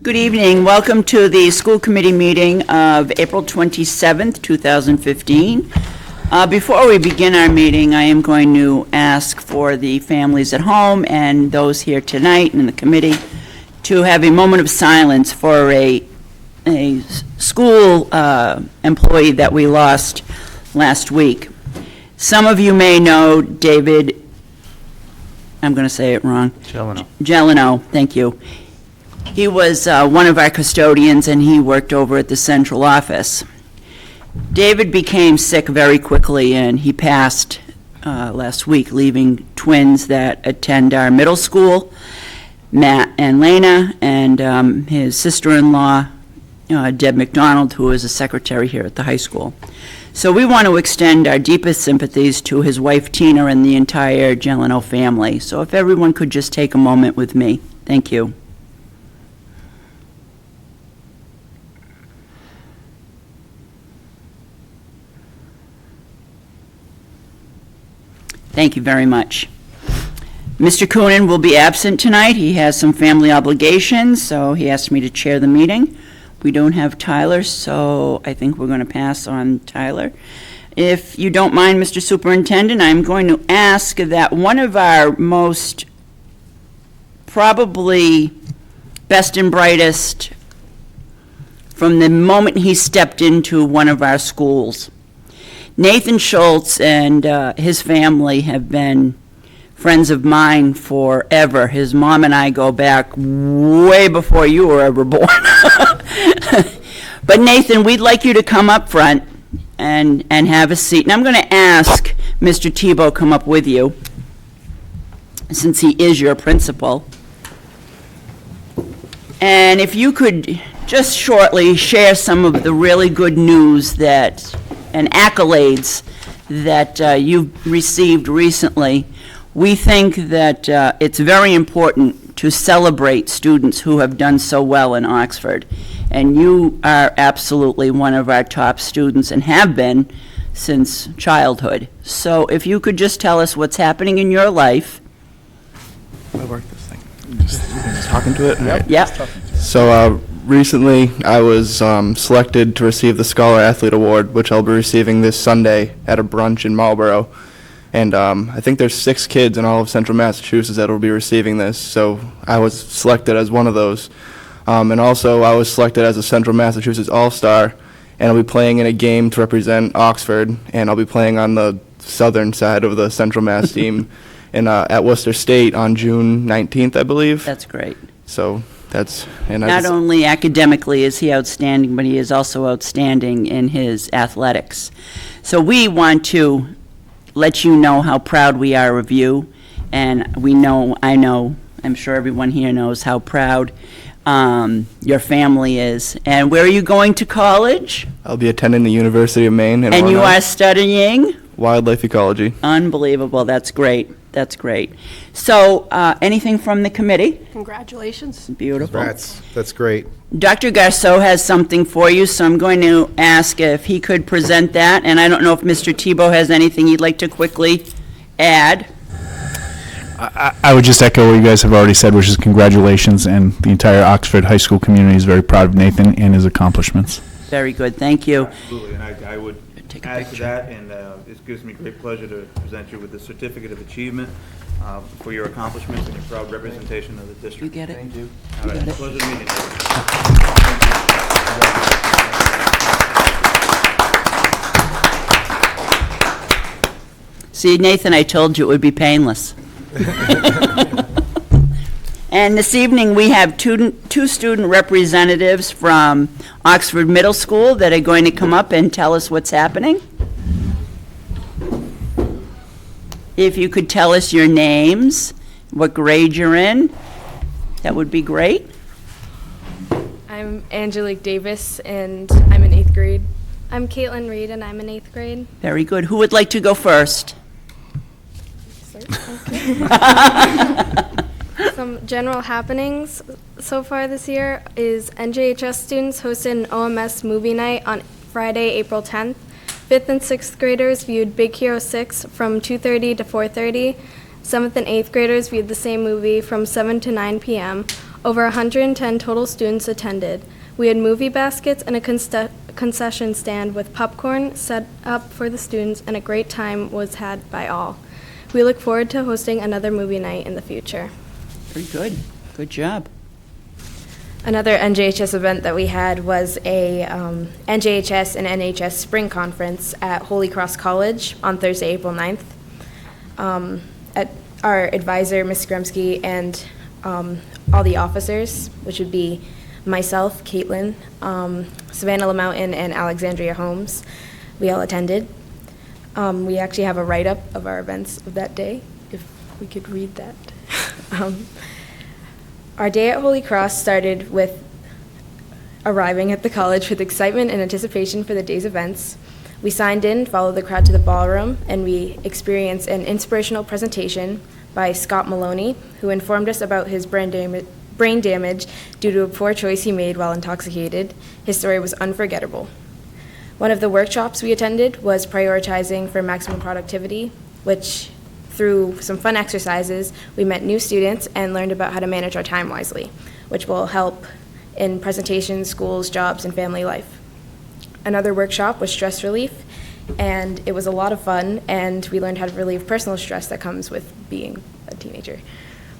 Good evening. Welcome to the school committee meeting of April 27th, 2015. Before we begin our meeting, I am going to ask for the families at home and those here tonight in the committee to have a moment of silence for a school employee that we lost last week. Some of you may know David, I'm going to say it wrong. Gelino, thank you. He was one of our custodians, and he worked over at the central office. David became sick very quickly, and he passed last week, leaving twins that attend our middle school, Matt and Lena, and his sister-in-law, Deb McDonald, who is a secretary here at the high school. So we want to extend our deepest sympathies to his wife, Tina, and the entire Gelino family. So if everyone could just take a moment with me. Thank you. Thank you very much. Mr. Coonan will be absent tonight. He has some family obligations, so he asked me to chair the meeting. We don't have Tyler, so I think we're going to pass on Tyler. If you don't mind, Mr. Superintendent, I'm going to ask that one of our most probably best and brightest from the moment he stepped into one of our schools, Nathan Schultz and his family have been friends of mine forever. His mom and I go back way before you were ever born. But Nathan, we'd like you to come up front and have a seat. And I'm going to ask Mr. Tebow come up with you, since he is your principal. And if you could just shortly share some of the really good news and accolades that you've received recently. We think that it's very important to celebrate students who have done so well in Oxford. And you are absolutely one of our top students and have been since childhood. So if you could just tell us what's happening in your life. I work this thing. Just talking to it? Yep. So recently I was selected to receive the Scholar Athlete Award, which I'll be receiving this Sunday at a brunch in Marlboro. And I think there's 6 kids in all of Central Massachusetts that will be receiving this, so I was selected as one of those. And also I was selected as a Central Massachusetts All-Star, and I'll be playing in a game to represent Oxford, and I'll be playing on the southern side of the Central Mass team at Worcester State on June 19th, I believe. That's great. So that's... and Not only academically is he outstanding, but he is also outstanding in his athletics. So we want to let you know how proud we are of you, and I'm sure everyone here knows how proud your family is. And where are you going to college? I'll be attending the University of Maine. And you are studying? Wildlife ecology. Unbelievable. That's great. That's great. So anything from the committee? Congratulations. Beautiful. That's great. Dr. Garceau has something for you, so I'm going to ask if he could present that. And I don't know if Mr. Tebow has anything he'd like to quickly add. I would just echo what you guys have already said, which is congratulations, and the entire Oxford High School community is very proud of Nathan and his accomplishments. Very good, thank you. Absolutely, and I would add to that, and it gives me great pleasure to present you with the Certificate of Achievement for your accomplishments and your proud representation of the district. You get it? Thank you. You All right, got it. pleasure meeting you. See, Nathan, I told you it would be painless. And this evening, we have two student representatives from Oxford Middle School that are going to come up and tell us what's happening. If you could tell us your names, what grade you're in, that would be great. I'm Angelique Davis, and I'm in 8th grade. I'm Caitlin Reed, and I'm in 8th grade. Very good. Who would like to go first? Some general happenings so far this year is NJHS students hosted an OMS movie night on Friday, April 10th. 5th and 6th graders viewed Big Hero 6 from 2:30 to 4:30. 7th and 8th graders viewed the same movie from 7 to 9 p.m. Over 110 total students attended. We had movie baskets and a concession stand with popcorn set up for the students, and a great time was had by all. We look forward to hosting another movie night in the future. Very good. Good job. Another NJHS event that we had was a NJHS and NHS Spring Conference at Holy Cross College on Thursday, April 9th. At our advisor, Ms. Gremsky, and all the officers, which would be myself, Caitlin, Savannah LaMountain, and Alexandria Holmes, we all attended. We actually have a write-up of our events of that day, if we could read that. Our day at Holy Cross started with arriving at the college with excitement and anticipation for the day's events. We signed in, followed the crowd to the ballroom, and we experienced an inspirational presentation by Scott Maloney, who informed us about his brain damage due to a poor choice he made while intoxicated. His story was unforgettable. One of the workshops we attended was prioritizing for maximum productivity, which through some fun exercises, we met new students and learned about how to manage our time wisely, which will help in presentations, schools, jobs, and family life. Another workshop was stress relief, and it was a lot of fun, and we learned how to relieve personal stress that comes with being a teenager.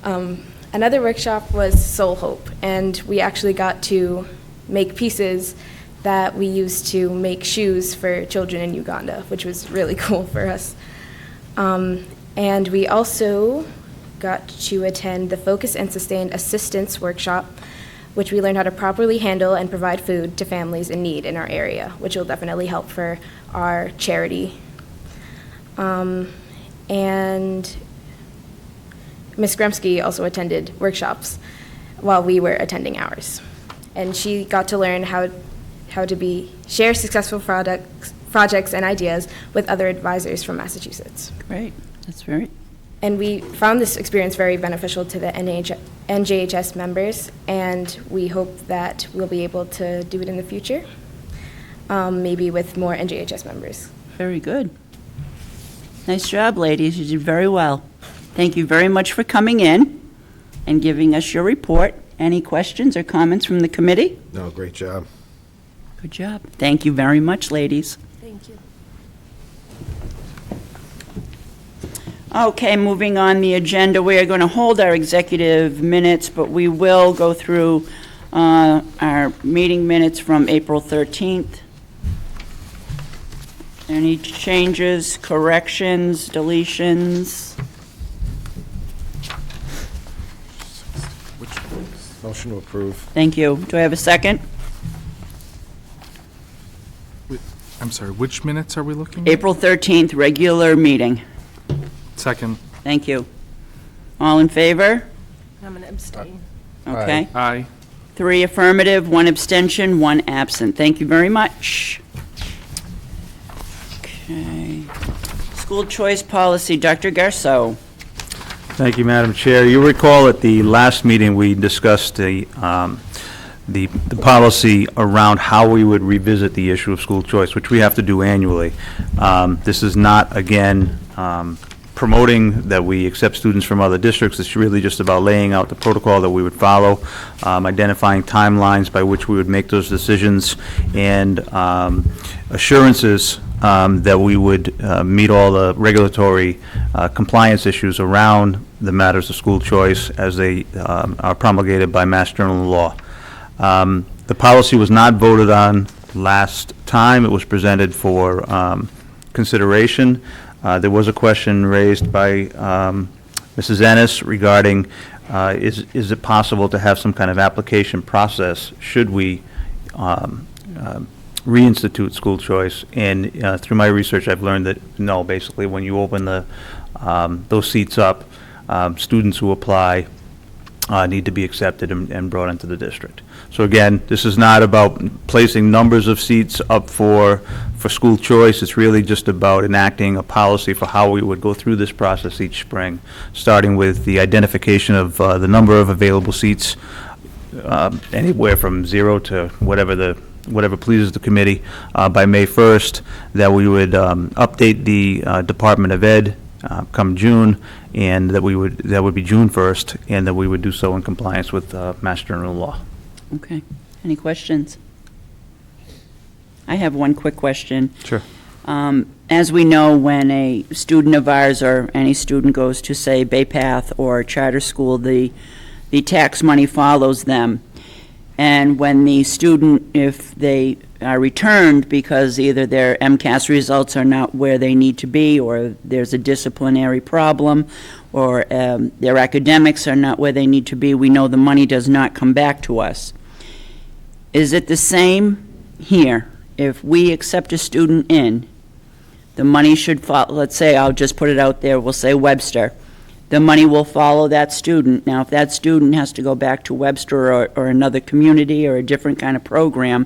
Another workshop was Soul Hope, and we actually got to make pieces that we used to make shoes for children in Uganda, which was really cool for us. And we also got to attend the Focus and Sustained Assistance workshop, which we learned how to properly handle and provide food to families in need in our area, which will definitely help for our charity. And Ms. Gremsky also attended workshops while we were attending ours. And she got to learn how to share successful projects and ideas with other advisors from Massachusetts. Great. That's very. And we found this experience very beneficial to the NJHS members, and we hope that we'll be able to do it in the future, maybe with more NJHS members. Very good. Nice job, ladies. You did very well. Thank you very much for coming in and giving us your report. Any questions or comments from the committee? No, great job. Good job. Thank you very much, ladies. Thank you. Okay, moving on the agenda, we are going to hold our executive minutes, but we will go through our meeting minutes from April 13th. Any changes, corrections, deletions? Motion to approve. Thank you. Do I have a second? I'm sorry, which minutes are we looking at? April 13th, regular meeting. Second. Thank you. All in favor? I'm going to abstain. Okay. Aye. 3 affirmative, 1 abstention, 1 absent. Thank you very much. Okay. School choice policy, Dr. Garceau. Thank you, Madam Chair. You recall at the last meeting, we discussed the policy around how we would revisit the issue of school choice, which we have to do annually. This is not, again, promoting that we accept students from other districts. It's really just about laying out the protocol that we would follow, identifying timelines by which we would make those decisions, and assurances that we would meet all the regulatory compliance issues around the matters of school choice as they are promulgated by Mass General Law. The policy was not voted on last time. It was presented for consideration. There was a question raised by Mrs. Ennis regarding is it possible to have some kind of application process should we reinstitute school choice? And through my research, I've learned that no, basically when you open those seats up, students who apply need to be accepted and brought into the district. So again, this is not about placing numbers of seats up for school choice. It's really just about enacting a policy for how we would go through this process each spring, starting with the identification of the number of available seats, anywhere from 0 to whatever pleases the committee, by May 1st, that we would update the Department of Ed come June, and that would be June 1st, and that we would do so in compliance with Mass General Law. Okay. Any questions? I have one quick question. Sure. As we know, when a student of ours or any student goes to, say, Bay Path or charter school, the tax money follows them. And when the student, if they are returned because either their MCAS results are not where they need to be, or there's a disciplinary problem, or their academics are not where they need to be, we know the money does not come back to us. Is it the same here? If we accept a student in, the money should follow, let's say, I'll just put it out there, we'll say Webster. The money will follow that student. Now, if that student has to go back to Webster or another community or a different kind of program,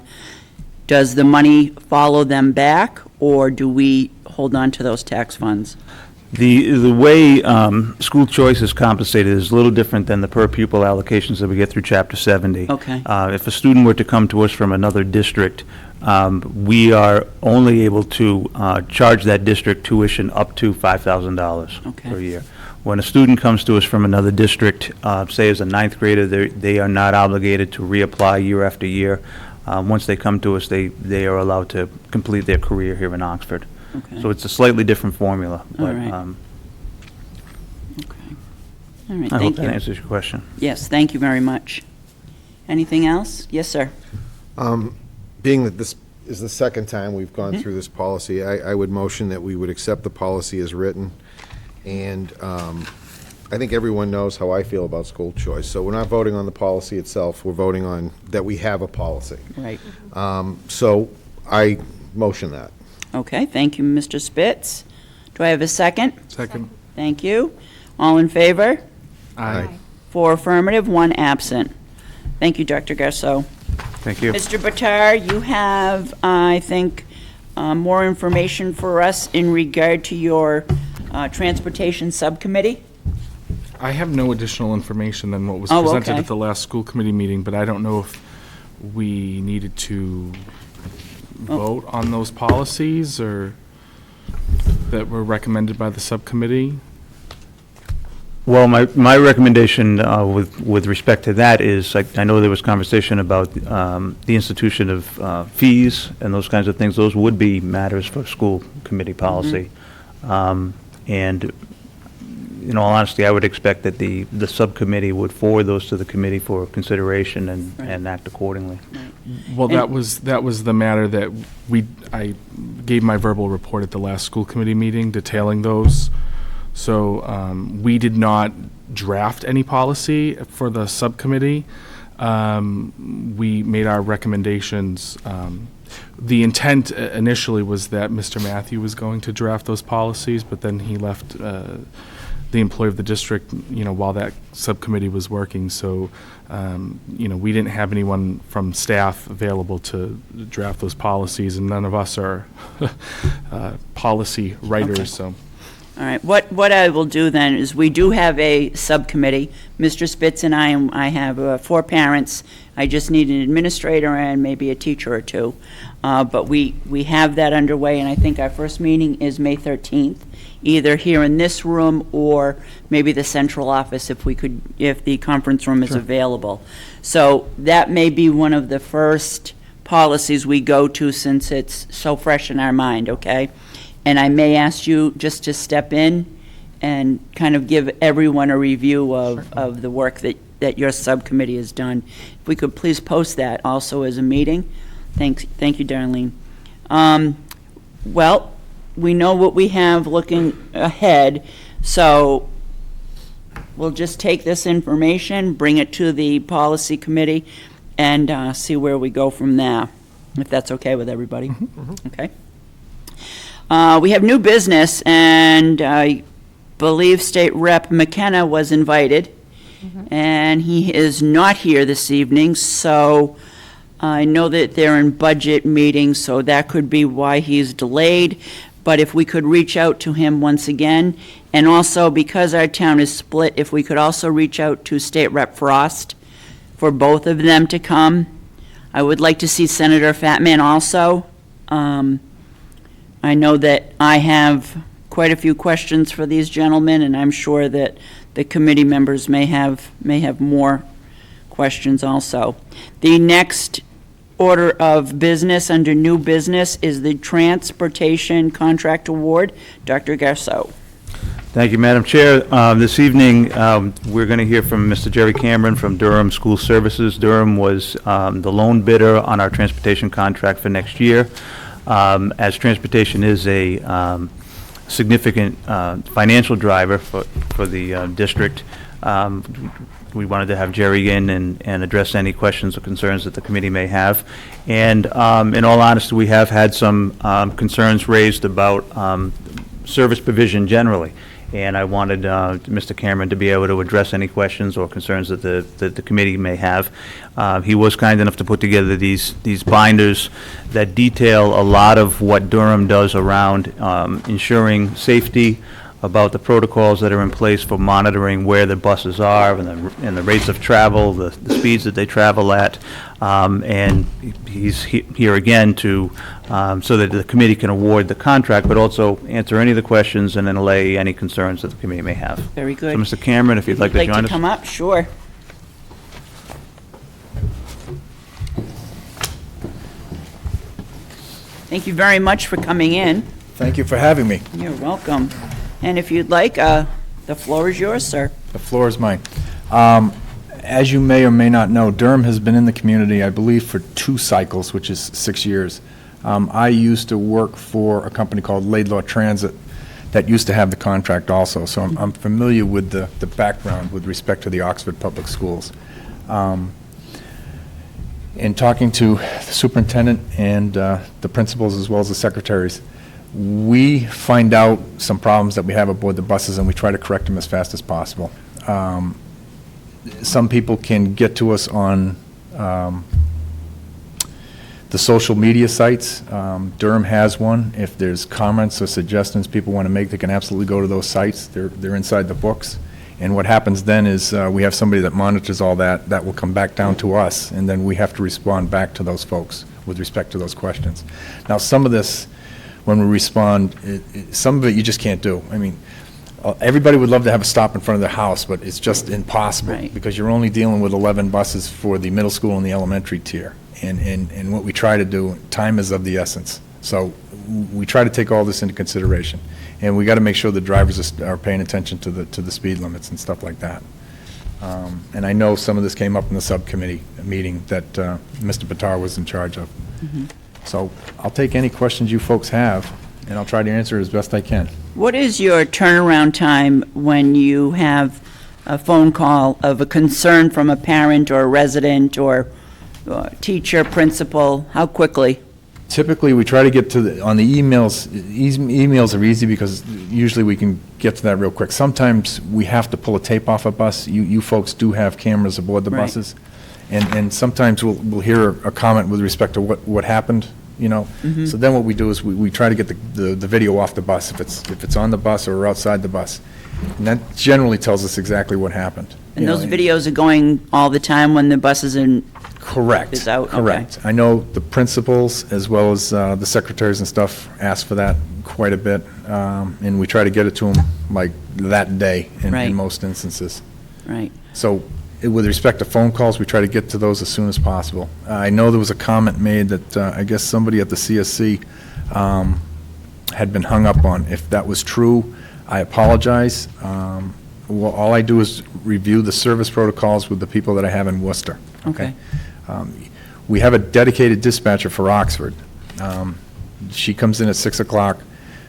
does the money follow them back, or do we hold on to those tax funds? The way school choice is compensated is a little different than the per pupil allocations that we get through Chapter 70. Okay. If a student were to come to us from another district, we are only able to charge that district tuition up to $5,000 Okay. per year. When a student comes to us from another district, say as a ninth grader, they are not obligated to reapply year after year. Once they come to us, they are allowed to complete their career here in Oxford. Okay. So it's a slightly different formula, All but right. Okay. All right, I hope thank that you. answers your question. Yes, thank you very much. Anything else? Yes, sir. Being that this is the second time we've gone through this policy, I would motion that we would accept the policy as written. And I think everyone knows how I feel about school choice. So we're not voting on the policy itself, we're voting on that we have a policy. Right. So I motion that. Okay, thank you, Mr. Spitz. Do I have a second? Second. Thank you. All in favor? Aye. 4 affirmative, 1 absent. Thank you, Dr. Garceau. Thank you. Mr. Batar, you have, I think, more information for us in regard to your Transportation Subcommittee? I have no additional information than what was Oh, presented okay. at the last school committee meeting, but I don't know if we needed to Oh. vote on those policies or that were recommended by the subcommittee. Well, my recommendation with respect to that is, I know there was conversation about the institution of fees and those kinds of things. Those would be matters for school committee policy. And in all honesty, I would expect that the subcommittee would forward those to the committee for consideration and act accordingly. Well, And- that was the matter that I gave my verbal report at the last school committee meeting detailing those. So we did not draft any policy for the subcommittee. We made our recommendations. The intent initially was that Mr. Matthew was going to draft those policies, but then he left the employee of the district, while that subcommittee was working. So, we didn't have anyone from staff available to draft those policies, and none of us are policy writers, Okay. so. All right, what I will do then is, we do have a subcommittee. Mr. Spitz and I have 4 parents. I just need an administrator and maybe a teacher or 2. But we have that underway, and I think our first meeting is May 13th, either here in this room or maybe the central office if the conference room is available. So that may be one of the first policies we go to, since it's so fresh in our mind, okay? And I may ask you just to step in and kind of give everyone a review of the work that your subcommittee has done. If we could please post that also as a meeting. Thank you, Darlene. Well, we know what we have looking ahead, so we'll just take this information, bring it to the policy committee, and see where we go from there, if that's okay with everybody. Okay? We have new business, and I believe State Rep McKenna was invited, and he is not here this evening, so I know that they're in budget meetings, so that could be why he's delayed. But if we could reach out to him once again, and also because our town is split, if we could also reach out to State Rep Frost for both of them to come. I would like to see Senator Fatman also. I know that I have quite a few questions for these gentlemen, and I'm sure that the committee members may have more questions also. The next order of business under new business is the transportation contract award. Dr. Garceau. Thank you, Madam Chair. This evening, we're going to hear from Mr. Jerry Cameron from Durham School Services. Durham was the lone bidder on our transportation contract for next year. As transportation is a significant financial driver for the district, we wanted to have Jerry in and address any questions or concerns that the committee may have. And in all honesty, we have had some concerns raised about service provision generally. And I wanted Mr. Cameron to be able to address any questions or concerns that the committee may have. He was kind enough to put together these binders that detail a lot of what Durham does around ensuring safety, about the protocols that are in place for monitoring where the buses are and the rates of travel, the speeds that they travel at. And he's here again to, so that the committee can award the contract, but also answer any of the questions and then allay any concerns that the committee may have. Very good. So, Mr. Cameron, if you'd like to join us. come up, sure. Thank you very much for coming in. Thank you for having me. You're welcome. And if you'd like, the floor is yours, sir. The floor is mine. As you may or may not know, Durham has been in the community, I believe, for 2 cycles, which is 6 years. I used to work for a company called Laidlaw Transit that used to have the contract also, so I'm familiar with the background with respect to the Oxford Public Schools. In talking to the superintendent and the principals as well as the secretaries, we find out some problems that we have aboard the buses and we try to correct them as fast as possible. Some people can get to us on the social media sites. Durham has one. If there's comments or suggestions people want to make, they can absolutely go to those sites. They're inside the books. And what happens then is we have somebody that monitors all that. That will come back down to us, and then we have to respond back to those folks with respect to those questions. Now, some of this, when we respond, some of it you just can't do. I mean, everybody would love to have a stop in front of their house, but it's just impossible. Right. Because you're only dealing with 11 buses for the middle school and the elementary tier. And what we try to do, time is of the essence. So we try to take all this into consideration. And we got to make sure the drivers are paying attention to the speed limits and stuff like that. And I know some of this came up in the subcommittee meeting that Mr. Batar was in charge of. Mm-hmm. So I'll take any questions you folks have, and I'll try to answer as best I can. What is your turnaround time when you have a phone call of a concern from a parent or a resident or teacher, principal? How quickly? Typically, we try to get to on the emails. Emails are easy because usually we can get to that real quick. Sometimes we have to pull a tape off a bus. You folks do have cameras aboard the Right. buses. And sometimes we'll hear a comment with respect to what happened, you know. Mm-hmm. So then what we do is we try to get the video off the bus if it's on the bus or outside the bus. And that generally tells us exactly what happened. And you know, those videos are going all the time when the bus is in? Correct. Is out? Okay. Correct. I know the principals as well as the secretaries and stuff ask for that quite a bit. And we try to get it to them like that day Right. in most instances. Right. So with respect to phone calls, we try to get to those as soon as possible. I know there was a comment made that I guess somebody at the CSC had been hung up on. If that was true, I apologize. Well, all I do is review the service protocols with the people that I have in Worcester. Okay. We have a dedicated dispatcher for Oxford. She comes in at 6 o'clock.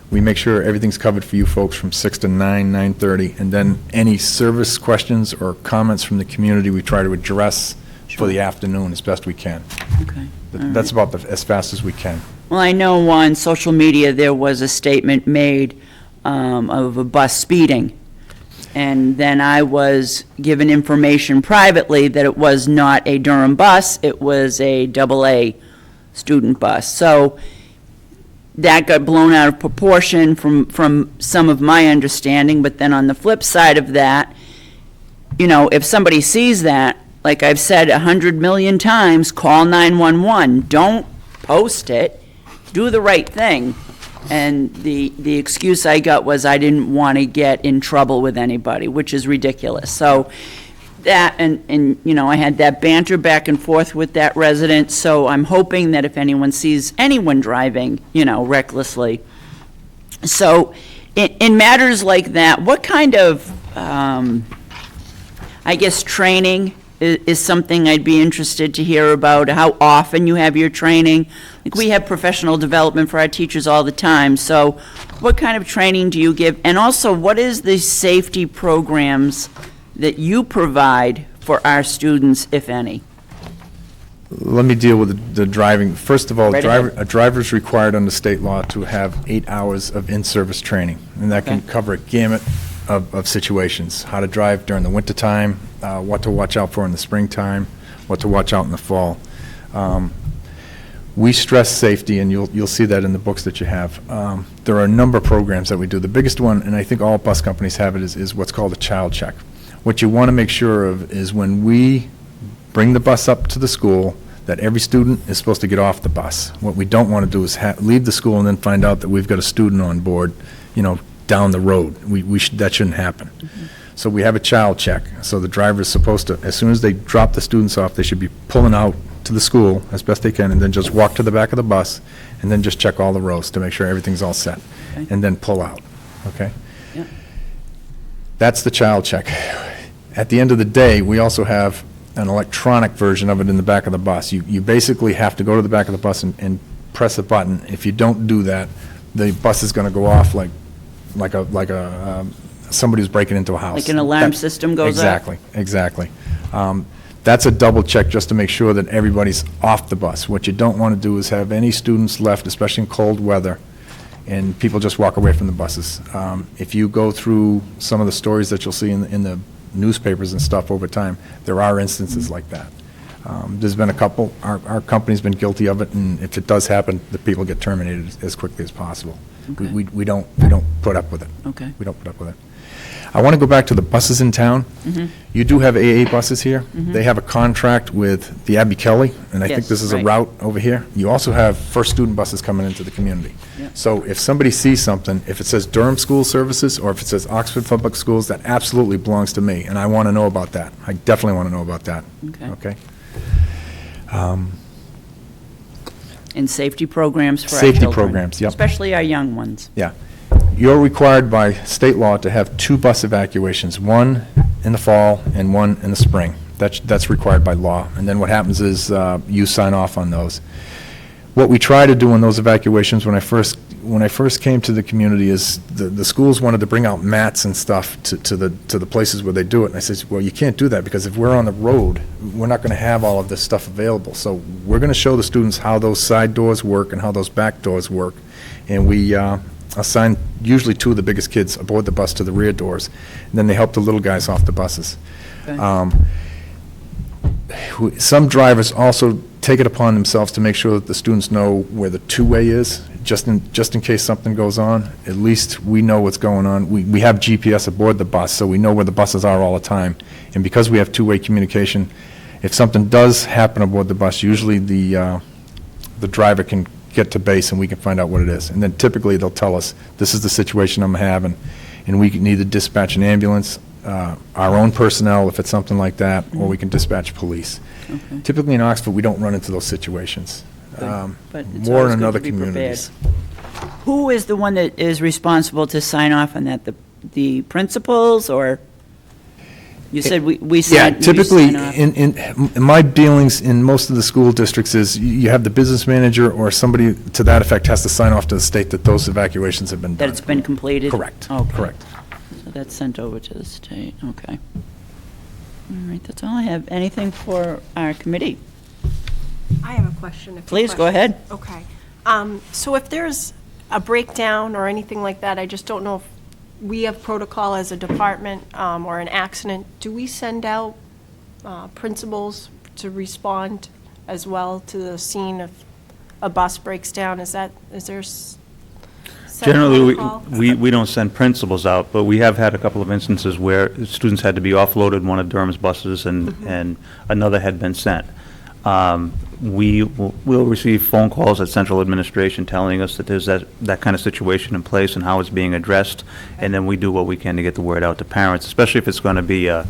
We make sure everything's covered for you folks from 6 to 9, 9:30, and then any service questions or comments from the community, we try to address for the afternoon as best we can. Okay. That's about as fast as we can. Well, I know on social media there was a statement made of a bus speeding. And then I was given information privately that it was not a Durham bus, it was a AA student bus. So that got blown out of proportion from some of my understanding, but then on the flip side of that, you know, if somebody sees that, like I've said 100 million times, call 911. Don't post it. Do the right thing. And the excuse I got was I didn't want to get in trouble with anybody, which is ridiculous. So that, and, you know, I had that banter back and forth with that resident, so I'm hoping that if anyone sees anyone driving, you know, recklessly. So in matters like that, what kind of, I guess, training is something I'd be interested to hear about, how often you have your training? Like, we have professional development for our teachers all the time, so what kind of training do you give? And also, what is the safety programs that you provide for our students, if any? Let me deal with the driving. First of all, Right ahead. a driver's required under state law to have 8 hours of in-service training, and that can Okay. cover a gamut of situations. How to drive during the wintertime, what to watch out for in the springtime, what to watch out in the fall. We stress safety, and you'll see that in the books that you have. There are a number of programs that we do. The biggest one, and I think all bus companies have it, is what's called a child check. What you want to make sure of is when we bring the bus up to the school, that every student is supposed to get off the bus. What we don't want to do is leave the school and then find out that we've got a student on board, you know, down the road. That shouldn't happen. So we have a child check. So the driver is supposed to, as soon as they drop the students off, they should be pulling out to the school as best they can, and then just walk to the back of the bus, and then just check all the rows to make sure everything's all set, Okay. and then pull out, okay? Yeah. That's the child check. At the end of the day, we also have an electronic version of it in the back of the bus. You basically have to go to the back of the bus and press a button. If you don't do that, the bus is going to go off like somebody who's breaking into a house. Like an alarm That- system goes off? Exactly. That's a double check just to make sure that everybody's off the bus. What you don't want to do is have any students left, especially in cold weather, and people just walk away from the buses. If you go through some of the stories that you'll see in the newspapers and stuff over time, there are instances like that. There's been a couple, our company's been guilty of it, and if it does happen, the people get terminated as quickly as possible. Okay. We don't put up with it. Okay. We don't put up with it. I want to go back to the buses in town. You do have AA buses here. They have a contract with the Abbey Kelly, and I think Yes, this is a right. route over here. You also have first student buses coming into the community. Yeah. So if somebody sees something, if it says Durham School Services, or if it says Oxford Public Schools, that absolutely belongs to me, and I want to know about that. I definitely want to know about that. Okay. Okay? And safety programs for our Safety children. programs, yep. Especially our young ones. Yeah. You're required by state law to have 2 bus evacuations, one in the fall and one in the spring. That's required by law. And then what happens is you sign off on those. What we try to do in those evacuations when I first came to the community is the schools wanted to bring out mats and stuff to the places where they do it. And I said, well, you can't do that, because if we're on the road, we're not going to have all of this stuff available. So we're going to show the students how those side doors work and how those back doors work. And we assign usually 2 of the biggest kids aboard the bus to the rear doors, and then they help the little guys off the buses. Okay. Some drivers also take it upon themselves to make sure that the students know where the two-way is, just in case something goes on. At least we know what's going on. We have GPS aboard the bus, so we know where the buses are all the time. And because we have two-way communication, if something does happen aboard the bus, usually the driver can get to base and we can find out what it is. And then typically they'll tell us, this is the situation I'm having, and we can either dispatch an ambulance, our own personnel if it's something like that, or we can dispatch police. Okay. Typically in Oxford, we don't run into those situations. But it's More always in good other to be prepared. communities. Who is the one that is responsible to sign off on that? The principals, or? You said we Yeah, sign, you typically, sign off? in my dealings in most of the school districts is you have the business manager or somebody to that effect has to sign off to the state that those evacuations have been done. That it's been completed? Correct, Okay. correct. So that's sent over to the state, okay. All right, that's all I have. Anything for our committee? I have a question. Please, go ahead. Okay. So if there's a breakdown or anything like that, I just don't know if we have protocol as a department or an accident. Do we send out principals to respond as well to the scene if a bus breaks down? Is there set Generally, protocol? we don't send principals out, but we have had a couple of instances where students had to be offloaded one of Durham's buses and another had been sent. we'll receive phone calls at central administration telling us that there's that kind of situation in place and how it's being addressed, and then we do what we can to get the word out to parents, especially if it's going to be, if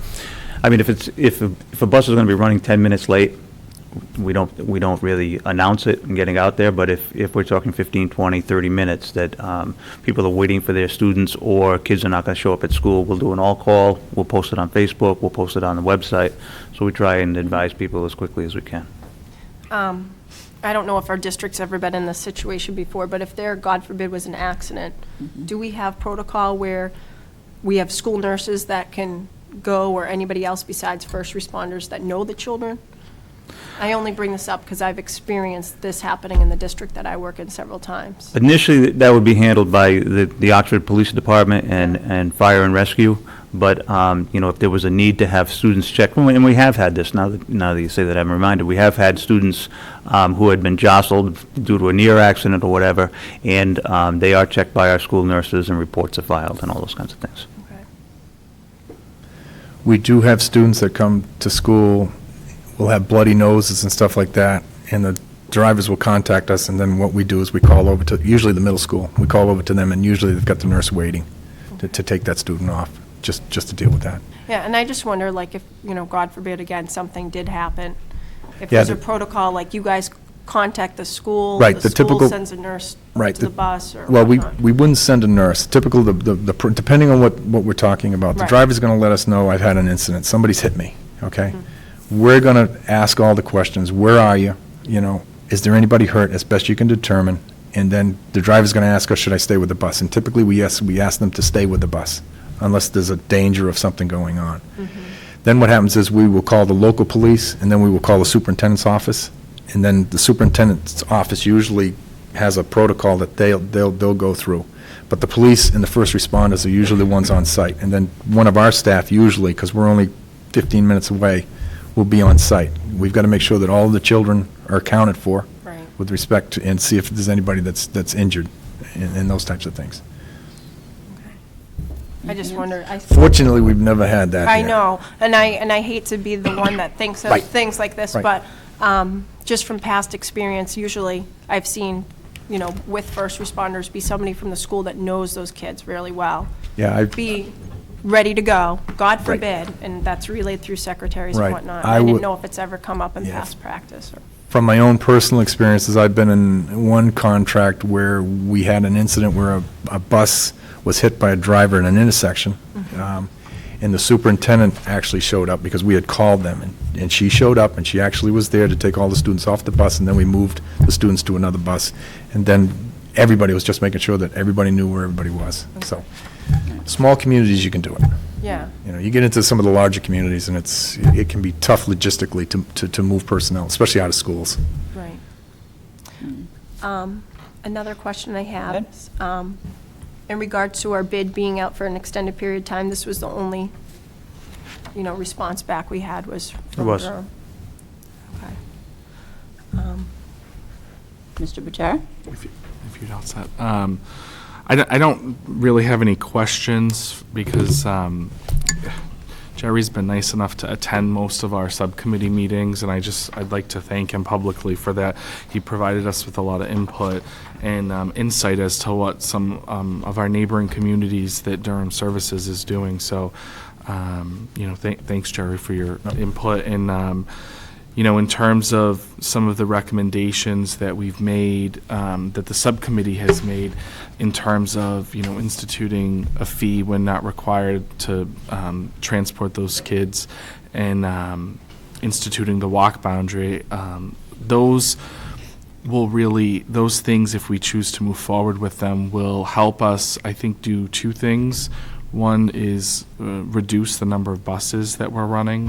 a bus is going to be running 10 minutes late, we don't really announce it and getting out there, but if we're talking 15, 20, 30 minutes that people are waiting for their students or kids are not going to show up at school, we'll do an all-call, we'll post it on Facebook, we'll post it on the website, so we try and advise people as quickly as we can. I don't know if our district's ever been in this situation before, but if there, God forbid, was an accident, do we have protocol where we have school nurses that can go, or anybody else besides first responders that know the children? I only bring this up because I've experienced this happening in the district that I work in several times. Initially, that would be handled by the Oxford Police Department and Fire and Rescue, but, if there was a need to have students checked, and we have had this, now that you say that, I'm reminded, we have had students who had been jostled due to a near accident or whatever, and they are checked by our school nurses and reports are filed and all those kinds of things. We do have students that come to school, will have bloody noses and stuff like that, and the drivers will contact us, and then what we do is we call over to, usually the middle school, we call over to them, and usually they've got the nurse waiting to take that student off, just to deal with that. Yeah, and I just wonder, like, if, God forbid, again, something did happen, if Yeah, there's a protocol, like you guys contact the school, Right, the the typical- school sends a nurse Right, to the bus, or Well, whatnot. we wouldn't send a nurse. Typical, depending on what we're talking about, the Right. driver's going to let us know, I've had an incident, somebody's hit me, okay? We're going to ask all the questions, where are you? Is there anybody hurt, as best you can determine? And then the driver's going to ask us, should I stay with the bus? And typically, we ask them to stay with the bus, unless there's a danger of something going on. Then what happens is we will call the local police, and then we will call the superintendent's office. And then the superintendent's office usually has a protocol that they'll go through. But the police and the first responders are usually the ones on site. And then one of our staff usually, because we're only 15 minutes away, will be on site. We've got to make sure that all of the children are accounted for Right. with respect to, and see if there's anybody that's injured and those types of things. I just wonder. Fortunately, we've never had that I here. know, and I hate to be the one that thinks of Right. things like this, Right. but just from past experience, usually I've seen, with first responders, be somebody from the school that knows those kids really well. Yeah, Be ready to go, God Right. forbid, and that's relayed through secretaries and Right. whatnot. I I didn't would- know if it's ever come up in Yeah. past practice. From my own personal experiences, I've been in one contract where we had an incident where a bus was hit by a driver in an intersection, and the superintendent actually showed up because we had called them, and she showed up, and she actually was there to take all the students off the bus, and then we moved the students to another bus, and then everybody was just making sure that everybody knew where everybody was. So, small communities, you can do it. Yeah. You get into some of the larger communities, and it can be tough logistically to move personnel, especially out of schools. Right. Another question I have is, in regards to our bid being out for an extended period of time, this was the only, response back we had was from was. Durham. Okay. Mr. Butcher? If you're outside. I don't really have any questions because Jerry's been nice enough to attend most of our subcommittee meetings, and I'd like to thank him publicly for that. He provided us with a lot of input and insight as to what some of our neighboring communities that Durham Services is doing. So, thanks, Jerry, for your input. And, in terms of some of the recommendations that we've made, that the subcommittee has made in terms of, instituting a fee when not required to transport those kids and instituting the walk boundary, those things, if we choose to move forward with them, will help us, I think, do two things. One is reduce the number of buses that we're running,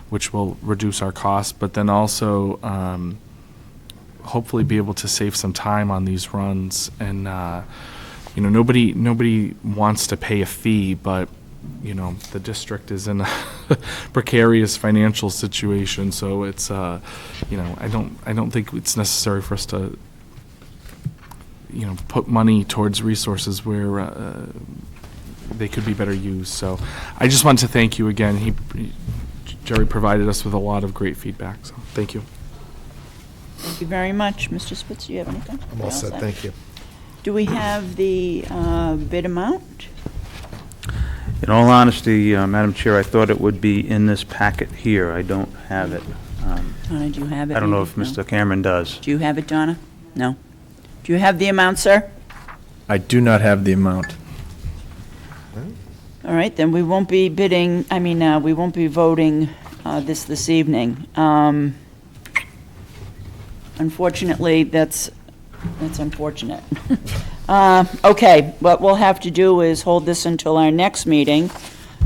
which will reduce our costs, but then also hopefully be able to save some time on these runs. And nobody wants to pay a fee, but the district is in a precarious financial situation, so it's I don't think it's necessary for us to put money towards resources where they could be better used. So I just wanted to thank you again. Jerry provided us with a lot of great feedback, so thank you. Thank you very much. Mr. Spitz, do you have anything? I'm all set, thank you. Do we have the bid amount? In all honesty, Madam Chair, I thought it would be in this packet here. I don't have it. Donna, do you have it? I don't know maybe? if No? Mr. Cameron does. Do you have it, Donna? No. Do you have the amount, sir? I do not have the amount. All right, then we won't be bidding, we won't be voting this evening. Unfortunately, that's unfortunate. Okay, what we'll have to do is hold this until our next meeting,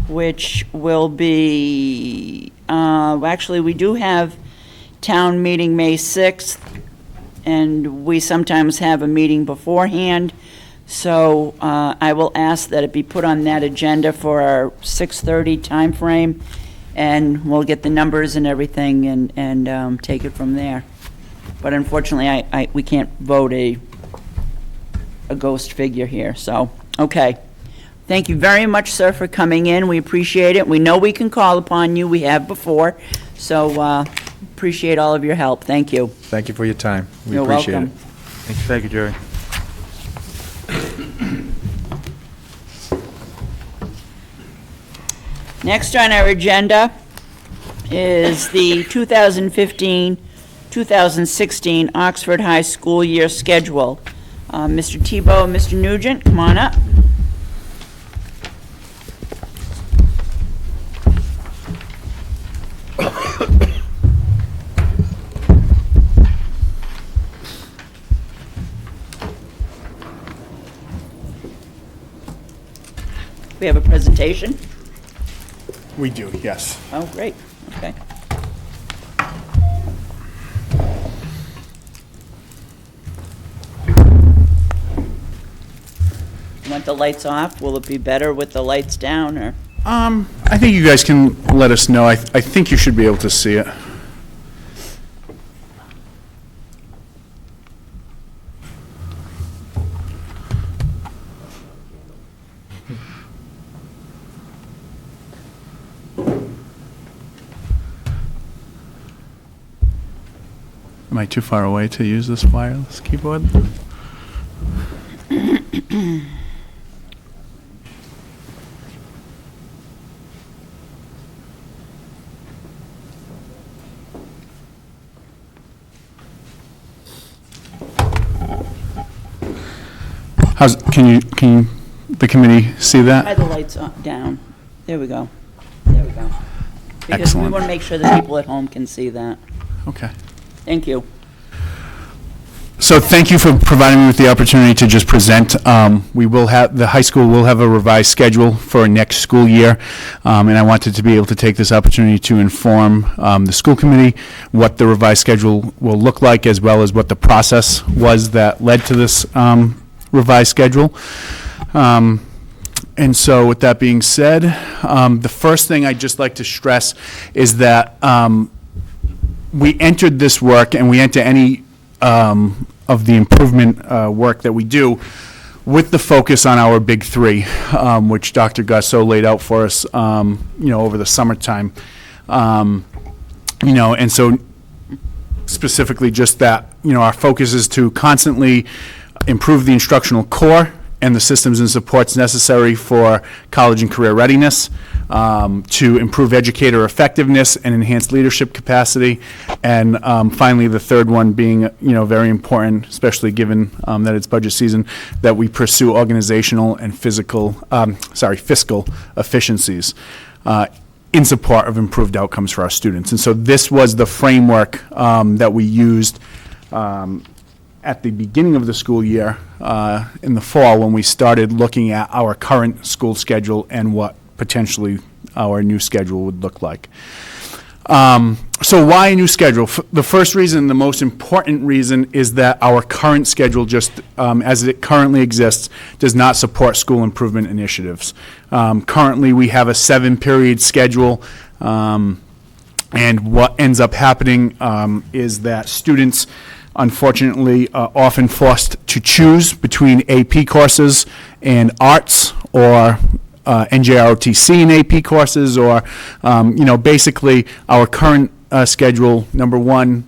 which will be, actually, we do have town meeting May 6th, and we sometimes have a meeting beforehand. So I will ask that it be put on that agenda for our 6:30 timeframe, and we'll get the numbers and everything and take it from there. But unfortunately, we can't vote a ghost figure here, so, okay. Thank you very much, sir, for coming in. We appreciate it. We know we can call upon you. We have before, so appreciate all of your help. Thank you. Thank you for your time. We You're appreciate welcome. it. Thank you, Jerry. Next on our agenda is the 2015-2016 Oxford High School Year Schedule. Mr. Tebow and Mr. Nugent, come on up. We have a presentation. We do, yes. Oh, great, okay. You want the lights off? Will it be better with the lights down, or? I think you guys can let us know. I think you should be able to see it. Am I too far away to use this wireless keyboard? Can the committee see Try that? the lights down. There we go. There we go. Because we Excellent. want to make sure that people at home can see that. Okay. Thank you. So thank you for providing me with the opportunity to just present. We will have, the high school will have a revised schedule for next school year, and I wanted to be able to take this opportunity to inform the school committee what the revised schedule will look like, as well as what the process was that led to this revised schedule. And so with that being said, the first thing I'd just like to stress is that we entered this work, and we enter any of the improvement work that we do with the focus on our big three, which Dr. Garceau laid out for us, over the summertime. And so specifically just that, our focus is to constantly improve the instructional core and the systems and supports necessary for college and career readiness, to improve educator effectiveness and enhance leadership capacity, and finally, the third one being, very important, especially given that it's budget season, that we pursue organizational and fiscal efficiencies in support of improved outcomes for our students. And so this was the framework that we used at the beginning of the school year in the fall, when we started looking at our current school schedule and what potentially our new schedule would look like. So why a new schedule? The first reason, the most important reason, is that our current schedule, just as it currently exists, does not support school improvement initiatives. Currently, we have a 7-period schedule, and what ends up happening is that students, unfortunately, often forced to choose between AP courses and arts or NJROTC and AP courses, or, basically, our current schedule, number one,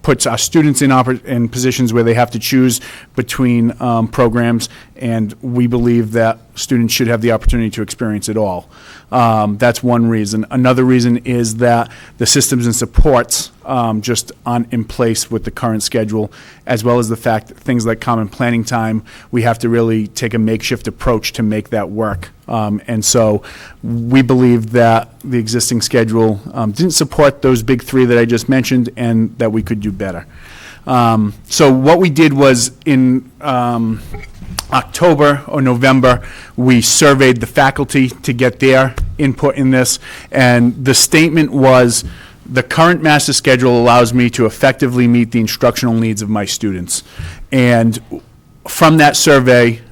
puts our students in positions where they have to choose between programs, and we believe that students should have the opportunity to experience it all. That's one reason. Another reason is that the systems and supports just aren't in place with the current schedule, as well as the fact that things like common planning time, we have to really take a makeshift approach to make that work. And so we believe that the existing schedule didn't support those big three that I just mentioned, and that we could do better. So what we did was in October or November, we surveyed the faculty to get their input in this, and the statement was, the current master schedule allows me to effectively meet the instructional needs of my students. And from that survey,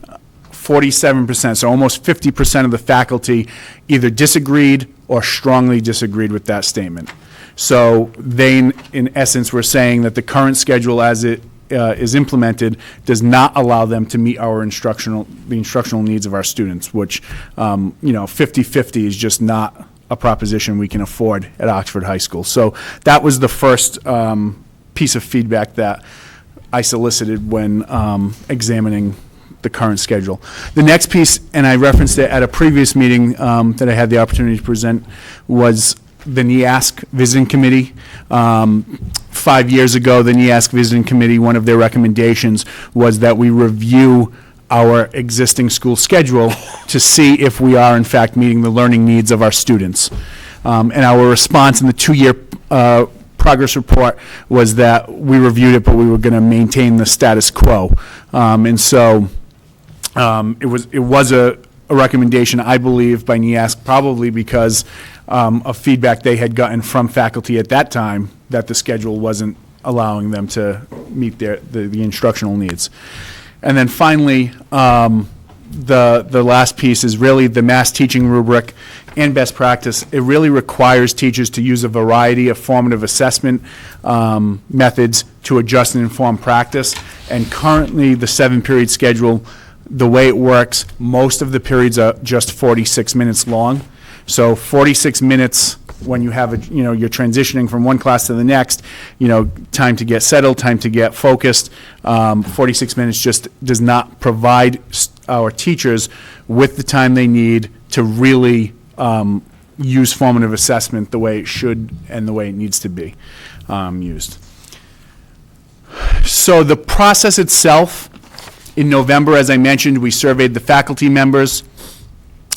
47%, so almost 50% of the faculty either disagreed or strongly disagreed with that statement. So they, in essence, were saying that the current schedule as it is implemented does not allow them to meet the instructional needs of our students, which, 50-50 is just not a proposition we can afford at Oxford High School. So that was the first piece of feedback that I solicited when examining the current schedule. The next piece, and I referenced it at a previous meeting that I had the opportunity to present, was the NEASC Visiting Committee. 5 years ago, the NEASC Visiting Committee, one of their recommendations was that we review our existing school schedule to see if we are in fact meeting the learning needs of our students. And our response in the 2-year progress report was that we reviewed it, but we were going to maintain the status quo. And so it was a recommendation, I believe, by NEASC, probably because of feedback they had gotten from faculty at that time that the schedule wasn't allowing them to meet the instructional needs. And then finally, the last piece is really the mass teaching rubric and best practice. It really requires teachers to use a variety of formative assessment methods to adjust and inform practice. And currently, the 7-period schedule, the way it works, most of the periods are just 46 minutes long. So 46 minutes when you have you're transitioning from one class to the next, time to get settled, time to get focused. 46 minutes just does not provide our teachers with the time they need to really use formative assessment the way it should and the way it needs to be used. So the process itself, in November, as I mentioned, we surveyed the faculty members.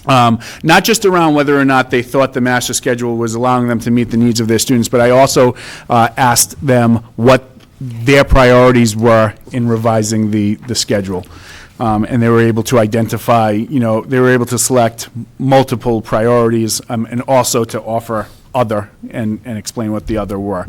Not just around whether or not they thought the master schedule was allowing them to meet the needs of their students, but I also asked them what their priorities were in revising the schedule. And they were able to identify, they were able to select multiple priorities and also to offer other and explain what the other were.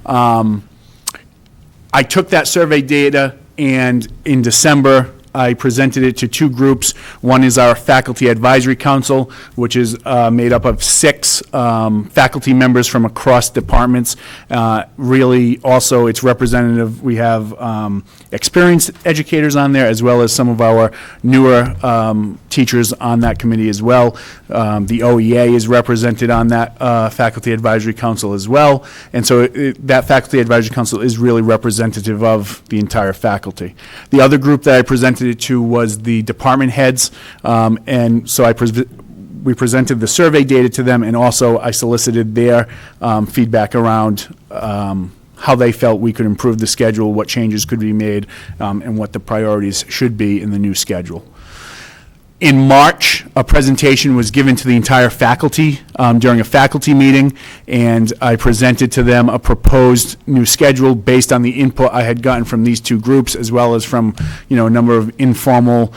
I took that survey data, and in December, I presented it to 2 groups. One is our Faculty Advisory Council, which is made up of 6 faculty members from across departments. Really, also, it's representative. We have experienced educators on there, as well as some of our newer teachers on that committee as well. The OEA is represented on that Faculty Advisory Council as well. And so that Faculty Advisory Council is really representative of the entire faculty. The other group that I presented it to was the department heads, and so we presented the survey data to them, and also I solicited their feedback around how they felt we could improve the schedule, what changes could be made, and what the priorities should be in the new schedule. In March, a presentation was given to the entire faculty during a faculty meeting, and I presented to them a proposed new schedule based on the input I had gotten from these 2 groups, as well as from, a number of informal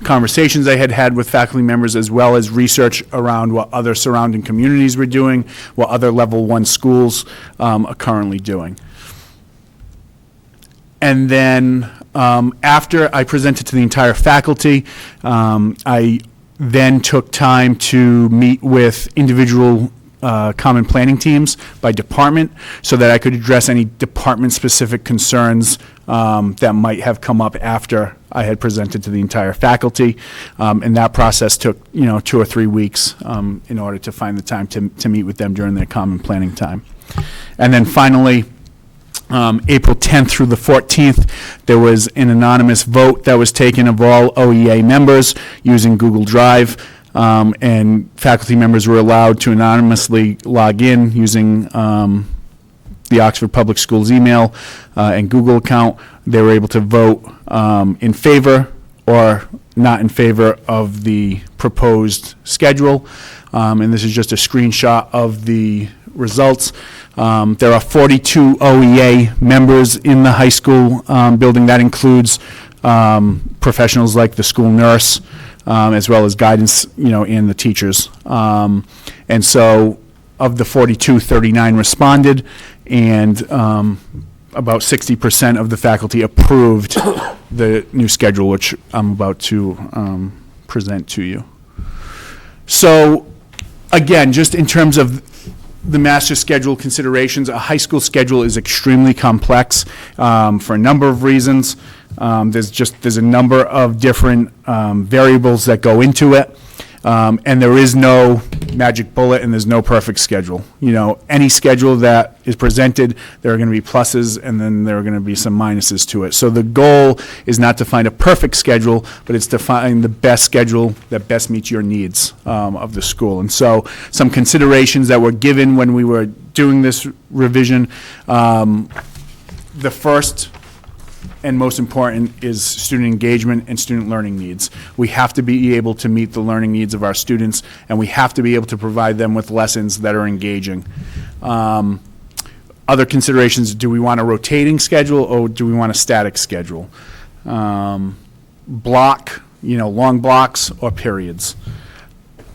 conversations I had had with faculty members, as well as research around what other surrounding communities were doing, what other level 1 schools are currently doing. And then after I presented to the entire faculty, I then took time to meet with individual common planning teams by department so that I could address any department-specific concerns that might have come up after I had presented to the entire faculty. And that process took, 2 or 3 weeks in order to find the time to meet with them during their common planning time. And then finally, April 10th through the 14th, there was an anonymous vote that was taken of all OEA members using Google Drive, and faculty members were allowed to anonymously log in using the Oxford Public Schools email and Google account. They were able to vote in favor or not in favor of the proposed schedule, and this is just a screenshot of the results. There are 42 OEA members in the high school building. That includes professionals like the school nurse, as well as guidance, and the teachers. And so of the 42, 39 responded, and about 60% of the faculty approved the new schedule, which I'm about to present to you. So again, just in terms of the master schedule considerations, a high school schedule is extremely complex for a number of reasons. There's a number of different variables that go into it, and there is no magic bullet and there's no perfect schedule. Any schedule that is presented, there are going to be pluses and then there are going to be some minuses to it. So the goal is not to find a perfect schedule, but it's to find the best schedule that best meets your needs of the school. And so some considerations that were given when we were doing this revision, the first and most important is student engagement and student learning needs. We have to be able to meet the learning needs of our students, and we have to be able to provide them with lessons that are engaging. Other considerations, do we want a rotating schedule or do we want a static schedule? Block, long blocks or periods.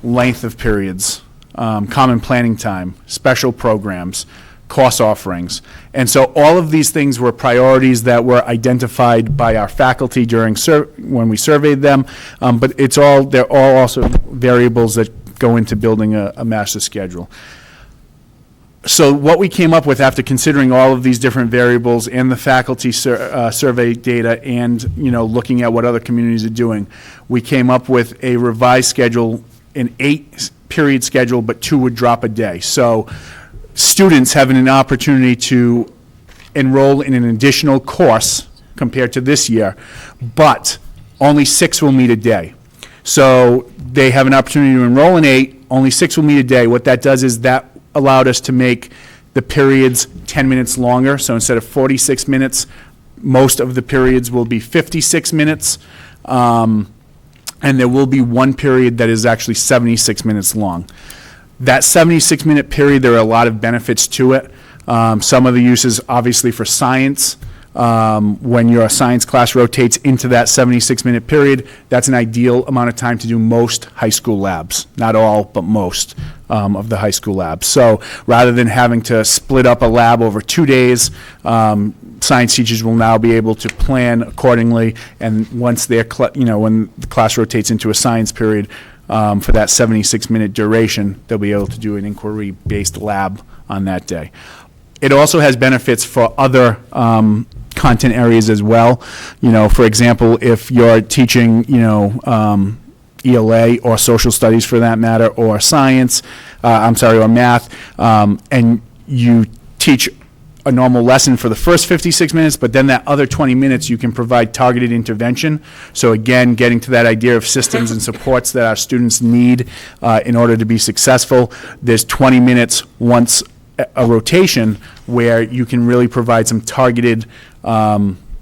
Length of periods, common planning time, special programs, course offerings. And so all of these things were priorities that were identified by our faculty during when we surveyed them, but they're all also variables that go into building a master schedule. So what we came up with after considering all of these different variables and the faculty survey data and looking at what other communities are doing, we came up with a revised schedule, an 8-period schedule, but 2 would drop a day. So students having an opportunity to enroll in an additional course compared to this year, but only 6 will meet a day. So they have an opportunity to enroll in 8, only 6 will meet a day. What that does is that allowed us to make the periods 10 minutes longer. So instead of 46 minutes, most of the periods will be 56 minutes. And there will be one period that is actually 76 minutes long. That 76-minute period, there are a lot of benefits to it. Some of the uses, obviously, for science. When your science class rotates into that 76-minute period, that's an ideal amount of time to do most high school labs. Not all, but most of the high school labs. So rather than having to split up a lab over 2 days, science teachers will now be able to plan accordingly. And once when the class rotates into a science period, for that 76-minute duration, they'll be able to do an inquiry-based lab on that day. It also has benefits for other content areas as well. For example, if you're teaching, ELA or social studies for that matter, or science, or math, and you teach a normal lesson for the first 56 minutes, but then that other 20 minutes you can provide targeted intervention. So again, getting to that idea of systems and supports that our students need in order to be successful. There's 20 minutes once a rotation where you can really provide some targeted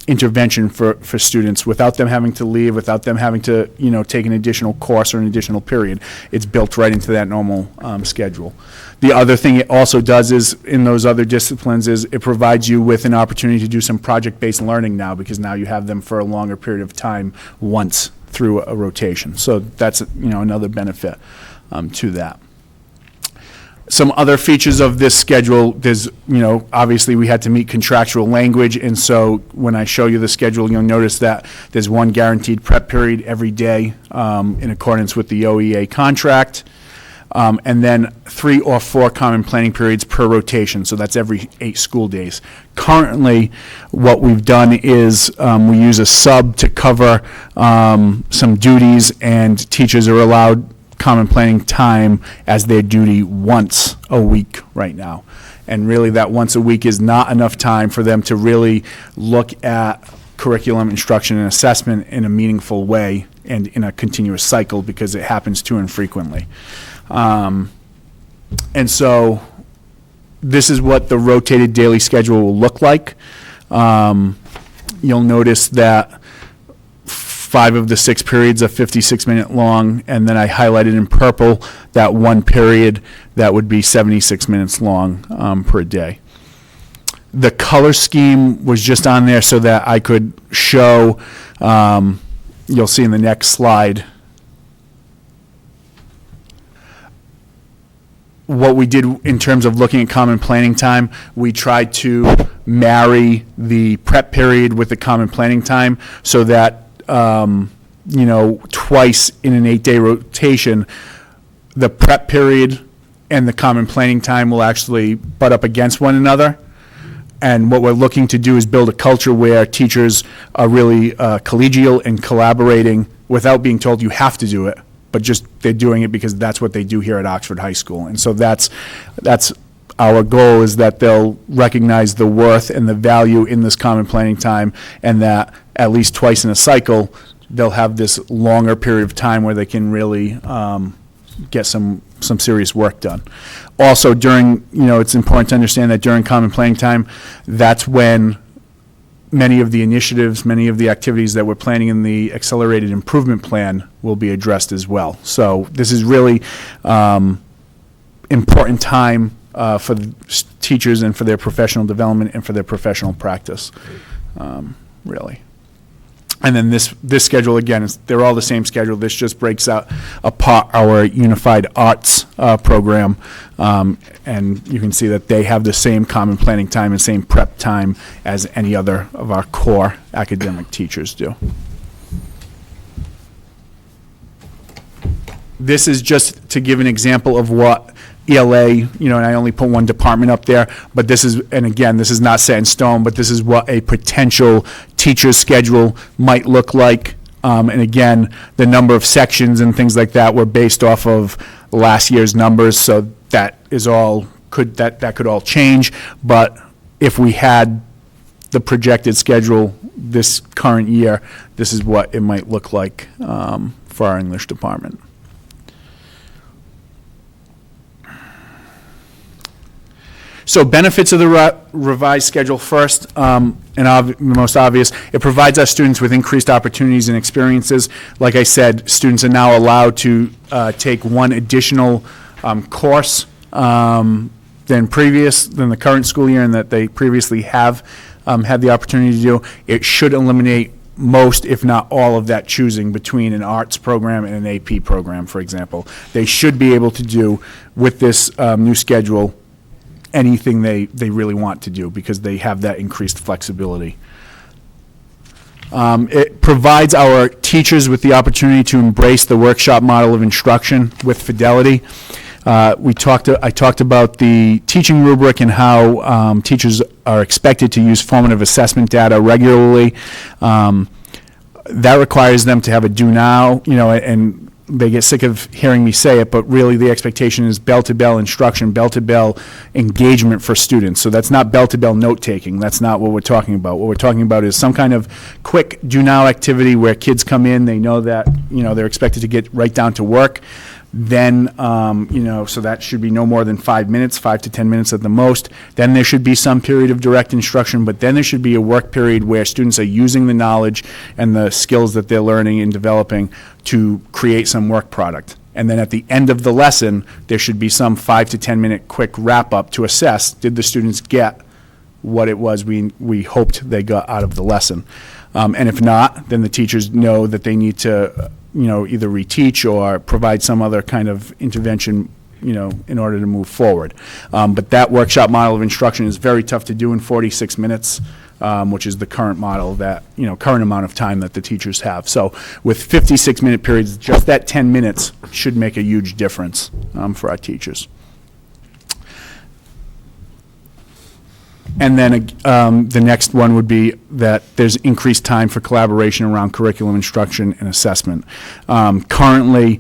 intervention for students without them having to leave, without them having to take an additional course or an additional period. It's built right into that normal schedule. The other thing it also does is, in those other disciplines, is it provides you with an opportunity to do some project-based learning now, because now you have them for a longer period of time once through a rotation. So that's another benefit to that. Some other features of this schedule, there's, obviously we had to meet contractual language, and so when I show you the schedule, you'll notice that there's one guaranteed prep period every day in accordance with the OEA contract. and then 3 or 4 common planning periods per rotation, so that's every 8 school days. Currently, what we've done is we use a sub to cover some duties, and teachers are allowed common planning time as their duty once a week right now. And really, that once a week is not enough time for them to really look at curriculum, instruction, and assessment in a meaningful way and in a continuous cycle, because it happens too infrequently. And so this is what the rotated daily schedule will look like. You'll notice that 5 of the 6 periods are 56-minute long, and then I highlighted in purple that one period that would be 76 minutes long per day. The color scheme was just on there so that I could show, you'll see in the next slide, what we did in terms of looking at common planning time. We tried to marry the prep period with the common planning time so that twice in an 8-day rotation, the prep period and the common planning time will actually butt up against one another. And what we're looking to do is build a culture where teachers are really collegial and collaborating without being told you have to do it, but just they're doing it because that's what they do here at Oxford High School. And so that's our goal, is that they'll recognize the worth and the value in this common planning time, and that at least twice in a cycle, they'll have this longer period of time where they can really get some serious work done. Also, during, it's important to understand that during common planning time, that's when many of the initiatives, many of the activities that we're planning in the accelerated improvement plan will be addressed as well. So this is really important time for the teachers and for their professional development and for their professional practice, really. And then this schedule, again, they're all the same schedule. This just breaks apart our unified arts program. And you can see that they have the same common planning time and same prep time as any other of our core academic teachers do. This is just to give an example of what ELA, and I only put one department up there, but this is, and again, this is not set in stone, but this is what a potential teacher's schedule might look like. And again, the number of sections and things like that were based off of last year's numbers, so that is all, that could all change. But if we had the projected schedule this current year, this is what it might look like for our English department. So benefits of the revised schedule first, and the most obvious, it provides our students with increased opportunities and experiences. Like I said, students are now allowed to take one additional course than the current school year, and that they previously have had the opportunity to do. It should eliminate most, if not all, of that choosing between an arts program and an AP program, for example. They should be able to do, with this new schedule, anything they really want to do, because they have that increased flexibility. It provides our teachers with the opportunity to embrace the workshop model of instruction with fidelity. I talked about the teaching rubric and how teachers are expected to use formative assessment data regularly. That requires them to have a do now, and they get sick of hearing me say it, but really the expectation is bell-to-bell instruction, bell-to-bell engagement for students. So that's not bell-to-bell note-taking. That's not what we're talking about. What we're talking about is some kind of quick do-now activity where kids come in, they know that, they're expected to get right down to work. Then, so that should be no more than 5 minutes, 5 to 10 minutes at the most. Then there should be some period of direct instruction, but then there should be a work period where students are using the knowledge and the skills that they're learning and developing to create some work product. And then at the end of the lesson, there should be some 5 to 10 minute quick wrap-up to assess, did the students get what it was we hoped they got out of the lesson? And if not, then the teachers know that they need to either reteach or provide some other kind of intervention, in order to move forward. But that workshop model of instruction is very tough to do in 46 minutes. which is the current model that, current amount of time that the teachers have. So with 56-minute periods, just that 10 minutes should make a huge difference for our teachers. And then the next one would be that there's increased time for collaboration around curriculum instruction and assessment. Currently,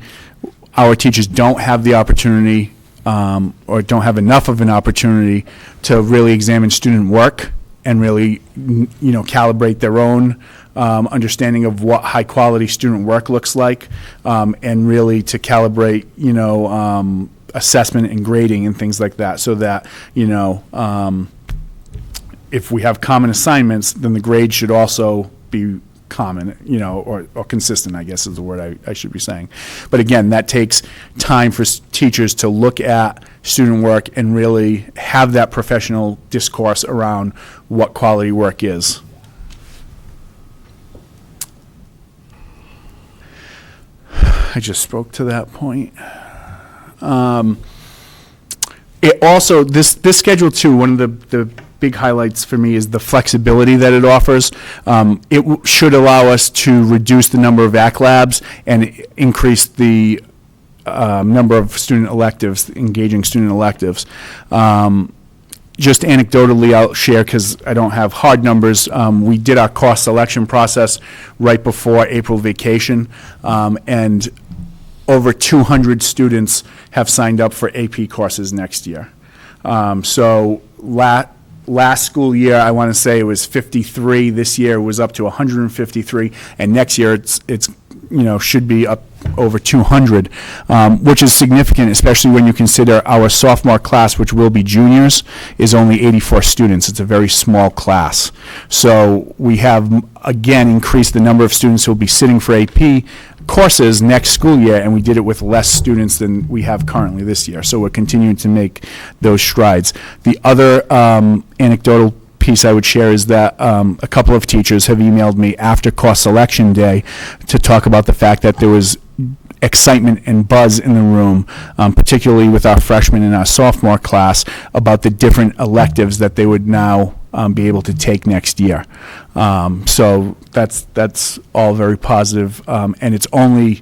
our teachers don't have the opportunity or don't have enough of an opportunity to really examine student work and really, calibrate their own understanding of what high-quality student work looks like, and really to calibrate, assessment and grading and things like that, so that, if we have common assignments, then the grade should also be common, or consistent, I guess is the word I should be saying. But again, that takes time for teachers to look at student work and really have that professional discourse around what quality work is. I just spoke to that point. It also, this schedule too, one of the big highlights for me is the flexibility that it offers. It should allow us to reduce the number of ACT labs and increase the number of student electives, engaging student electives. Just anecdotally, I'll share, because I don't have hard numbers, we did our course selection process right before April vacation, and over 200 students have signed up for AP courses next year. So last school year, I want to say it was 53. This year it was up to 153, and next year it's should be up over 200, which is significant, especially when you consider our sophomore class, which will be juniors, is only 84 students. It's a very small class. So we have, again, increased the number of students who will be sitting for AP courses next school year, and we did it with less students than we have currently this year. So we're continuing to make those strides. The other anecdotal piece I would share is that a couple of teachers have emailed me after course selection day to talk about the fact that there was excitement and buzz in the room, particularly with our freshman and our sophomore class, about the different electives that they would now be able to take next year. So that's all very positive, and we're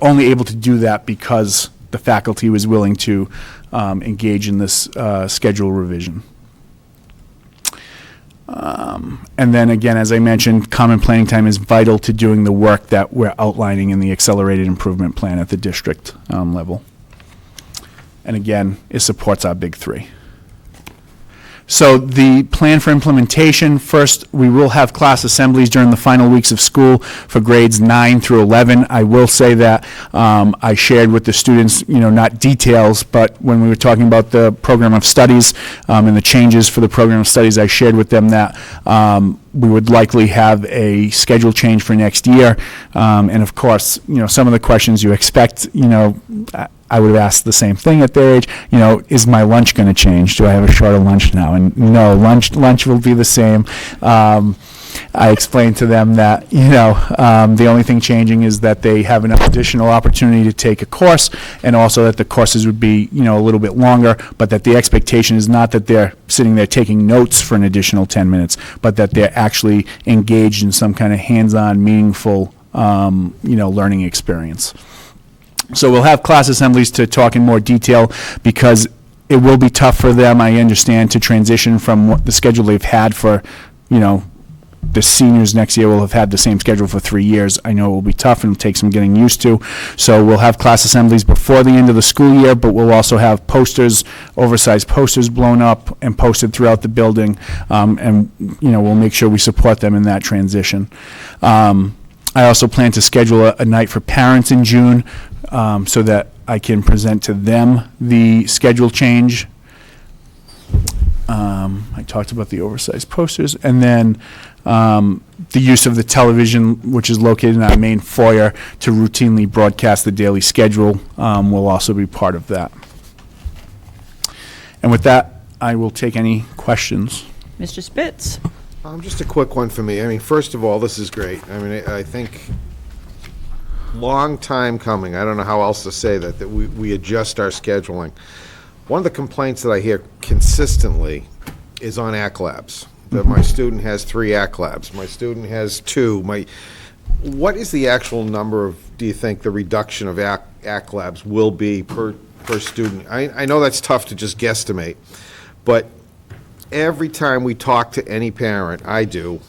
only able to do that because the faculty was willing to engage in this schedule revision. And then again, as I mentioned, common planning time is vital to doing the work that we're outlining in the accelerated improvement plan at the district level. And again, it supports our big three. So the plan for implementation, first, we will have class assemblies during the final weeks of school for grades 9 through 11. I will say that I shared with the students, not details, but when we were talking about the program of studies and the changes for the program of studies, I shared with them that we would likely have a schedule change for next year. And of course, some of the questions you expect, I would have asked the same thing at their age. Is my lunch going to change? Do I have a shorter lunch now? And no, lunch will be the same. I explained to them that, the only thing changing is that they have an additional opportunity to take a course, and also that the courses would be, a little bit longer, but that the expectation is not that they're sitting there taking notes for an additional 10 minutes, but that they're actually engaged in some kind of hands-on, meaningful, learning experience. So we'll have class assemblies to talk in more detail, because it will be tough for them, I understand, to transition from what the schedule they've had for, the seniors next year will have had the same schedule for 3 years. I know it will be tough and it'll take some getting used to. So we'll have class assemblies before the end of the school year, but we'll also have posters, oversized posters blown up and posted throughout the building, and we'll make sure we support them in that transition. I also plan to schedule a night for parents in June, so that I can present to them the schedule change. I talked about the oversized posters, and then the use of the television, which is located in our main foyer, to routinely broadcast the daily schedule, will also be part of that. And with that, I will take any questions. Mr. Spitz? Just a quick one for me. First of all, this is great. I think long time coming. I don't know how else to say that we adjust our scheduling. One of the complaints that I hear consistently is on ACT Labs, that my student has 3 ACT Labs, my student has 2, what is the actual number of, do you think, the reduction of ACT Labs will be per student? I know that's tough to just guesstimate, but every time we talk to any parent, I do,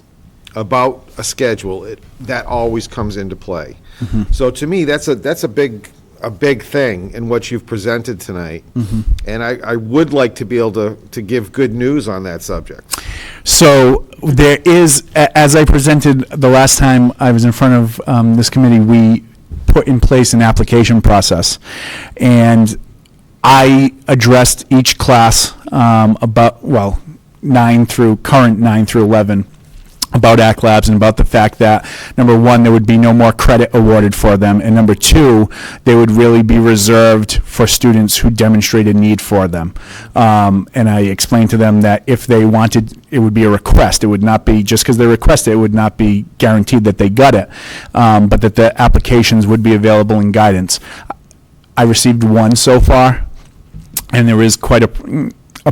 about a schedule, that always comes into play. So to me, that's a big thing in what you've presented tonight, and I would like to be able to give good news on that subject. So there is, as I presented the last time I was in front of this committee, we put in place an application process. And I addressed each class about, well, current 9 through 11, about ACT Labs and about the fact that, number one, there would be no more credit awarded for them, and number two, they would really be reserved for students who demonstrated need for them. And I explained to them that if they wanted, it would be a request. It would not be, just because they requested it, would not be guaranteed that they got it, but that the applications would be available in guidance. I received one so far, and there is quite a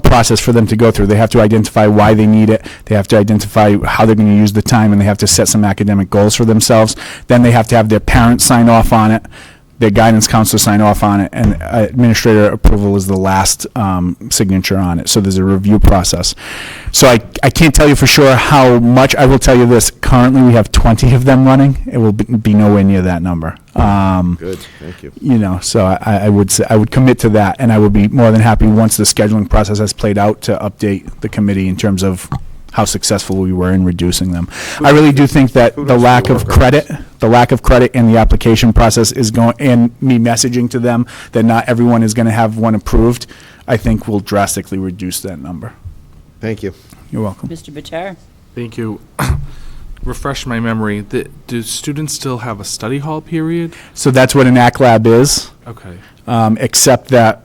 process for them to go through. They have to identify why they need it. They have to identify how they're going to use the time, and they have to set some academic goals for themselves. Then they have to have their parents sign off on it, their guidance counselor sign off on it, and administrator approval is the last signature on it. So there's a review process. So I can't tell you for sure how much. I will tell you this. Currently, we have 20 of them running. It will be nowhere near that number. Good, thank you. You know, so I would say, I would commit to that, and I would be more than happy, once the scheduling process has played out, to update the committee in terms of how successful we were in reducing them. I really do think that who the does lack the of work on credit, in the application process is going, and me messaging to them that not everyone is going to have one approved, I think will drastically reduce that number. Thank you. You're welcome. Mr. Butera? Thank you. Refresh my memory. Do students still have a study hall period? So that's what an ACT Lab is, Okay. except that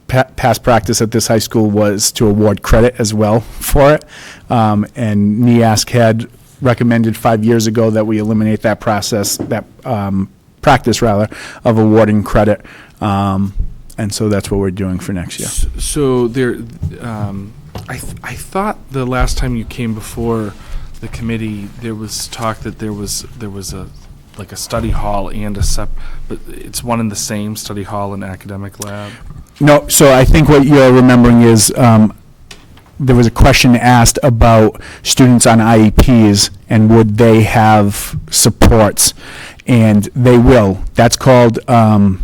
past practice at this high school was to award credit as well for it. And NEASC had recommended 5 years ago that we eliminate that practice of awarding credit. And so that's what we're doing for next year. So there, I thought the last time you came before the committee, there was talk that there was a study hall and but it's one and the same, study hall and academic lab. No, so I think what you're remembering is there was a question asked about students on IEPs and would they have supports, and they will. That's called an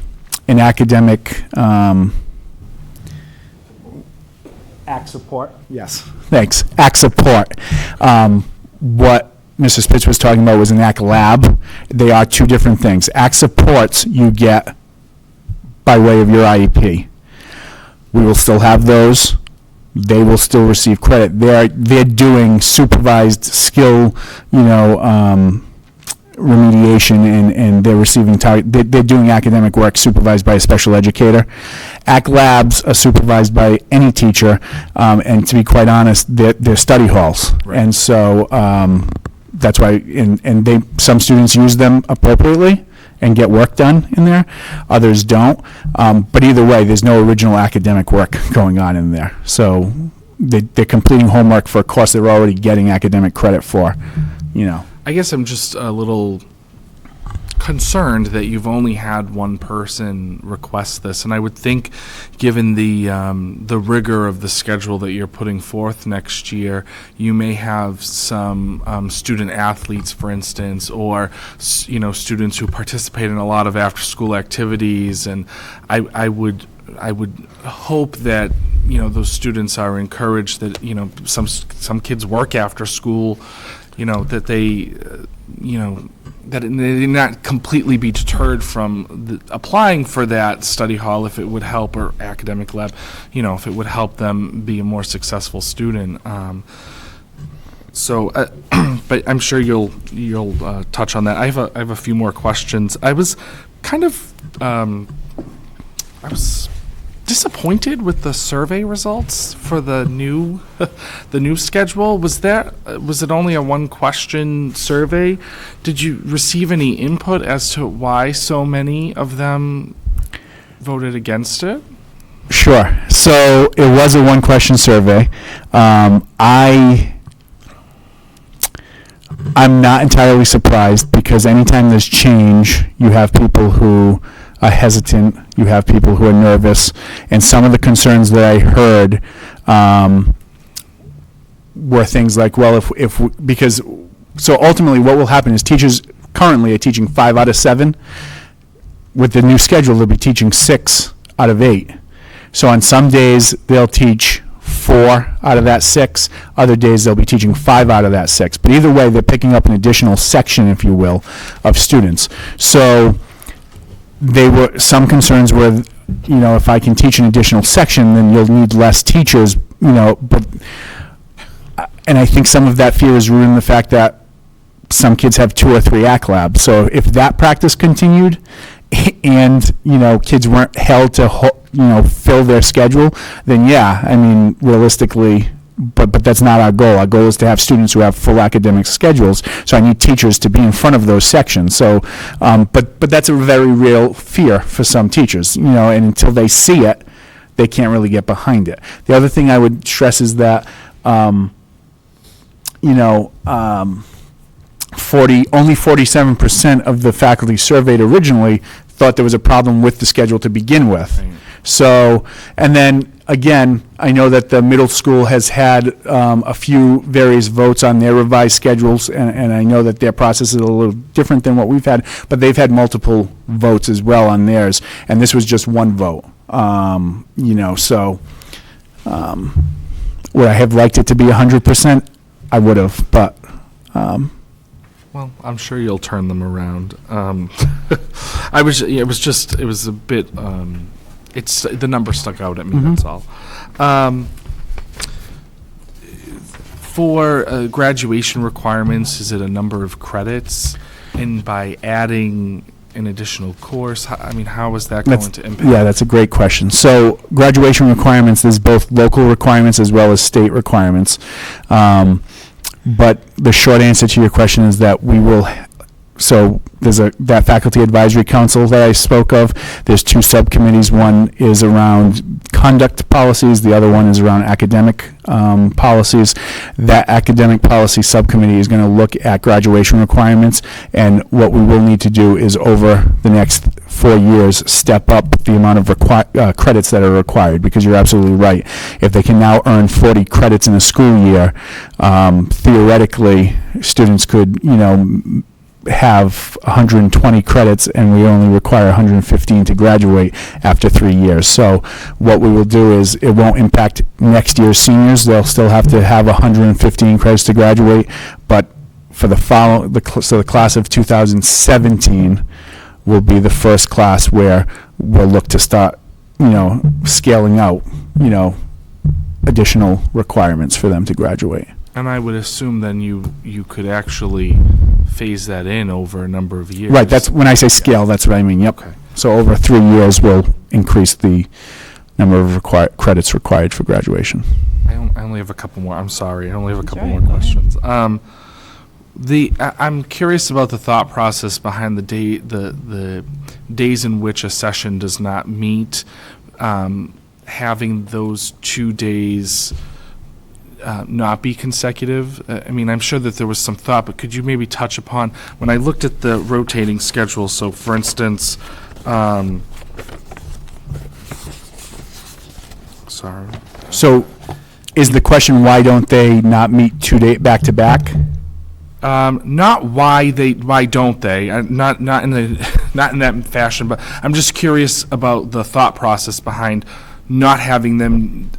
academic ACT support. Yes, thanks. ACT support. What Mr. Spitz was talking about was an ACT lab. They are two different things. ACT supports you get by way of your IEP. We will still have those. They will still receive credit. They're doing supervised skill, remediation, and they're receiving they're doing academic work supervised by a special educator. ACT labs are supervised by any teacher, and to be quite honest, they're study halls. Right. And so that's why, some students use them appropriately and get work done in there, others don't. But either way, there's no original academic work going on in there. So they're completing homework for a course they're already getting academic credit for, I guess I'm just a little concerned that you've only had one person request this, and I would think, given the rigor of the schedule that you're putting forth next year, you may have some student athletes, for instance, or students who participate in a lot of after-school activities, and I would hope that those students are encouraged that some kids work after school, that they that they not completely be deterred from applying for that study hall if it would help, or academic lab, if it would help them be a more successful student. But I'm sure you'll touch on that. I have a few more questions. I was kind of I was disappointed with the survey results for the new schedule. Was it only a one question survey? Did you receive any input as to why so many of them voted against it? Sure. So it was a one-question survey. I'm not entirely surprised, because anytime there's change, you have people who are hesitant, you have people who are nervous, and some of the concerns that I heard were things like, well, so ultimately what will happen is teachers currently are teaching 5 out of 7. With the new schedule, they'll be teaching 6 out of 8. So on some days, they'll teach 4 out of that 6. Other days, they'll be teaching 5 out of that 6. But either way, they're picking up an additional section, if you will, of students. So some concerns were, if I can teach an additional section, then you'll need less teachers, but, and I think some of that fear is rooted in the fact that some kids have 2 or 3 ACT labs. So if that practice continued, and, kids weren't held to, fill their schedule, then yeah, I mean, realistically, but that's not our goal. Our goal is to have students who have full academic schedules, so I need teachers to be in front of those sections. So, but that's a very real fear for some teachers, and until they see it, they can't really get behind it. The other thing I would stress is that, only 47% of the faculty surveyed originally thought there was a problem with the schedule to begin with. Right. So, and then again, I know that the middle school has had a few various votes on their revised schedules, and I know that their process is a little different than what we've had, but they've had multiple votes as well on theirs, and this was just one vote. So would I have liked it to be 100%? I would have, but Well, I'm sure you'll turn them around. It was a bit, the number stuck out at me, that's all. For graduation requirements, is it a number of credits? And by adding an additional course, how is that going to impact? Yeah, that's a great question. So graduation requirements, there's both local requirements as well as state requirements. But the short answer to your question is that we will, so there's that faculty advisory council that I spoke of. There's 2 subcommittees. One is around conduct policies. The other one is around academic policies. That academic policy subcommittee is going to look at graduation requirements, and what we will need to do is over the next 4 years step up the amount of credits that are required, because you're absolutely right. If they can now earn 40 credits in a school year, theoretically students could, have 120 credits, and we only require 115 to graduate after 3 years. So what we will do is, it won't impact next year's seniors. They'll still have to have 115 credits to graduate, but for the class of 2017 will be the first class where we'll look to start, scaling out, additional requirements for them to graduate. And I would assume then you could actually phase that in over a number of years. Right, that's, when I say scale, that's what I mean, yep. Okay. So over 3 years, we'll increase the number of credits required for graduation. I only have a couple more. I'm sorry. I only have a couple more questions. I'm curious about the thought process behind the days in which a session does not meet, having those 2 days not be consecutive. I'm sure that there was some thought, but could you maybe touch upon, when I looked at the rotating schedule, so for instance, sorry. So is the question, why don't they not meet 2 days back-to-back? Not why don't they? Not in that fashion, but I'm just curious about the thought process behind not having them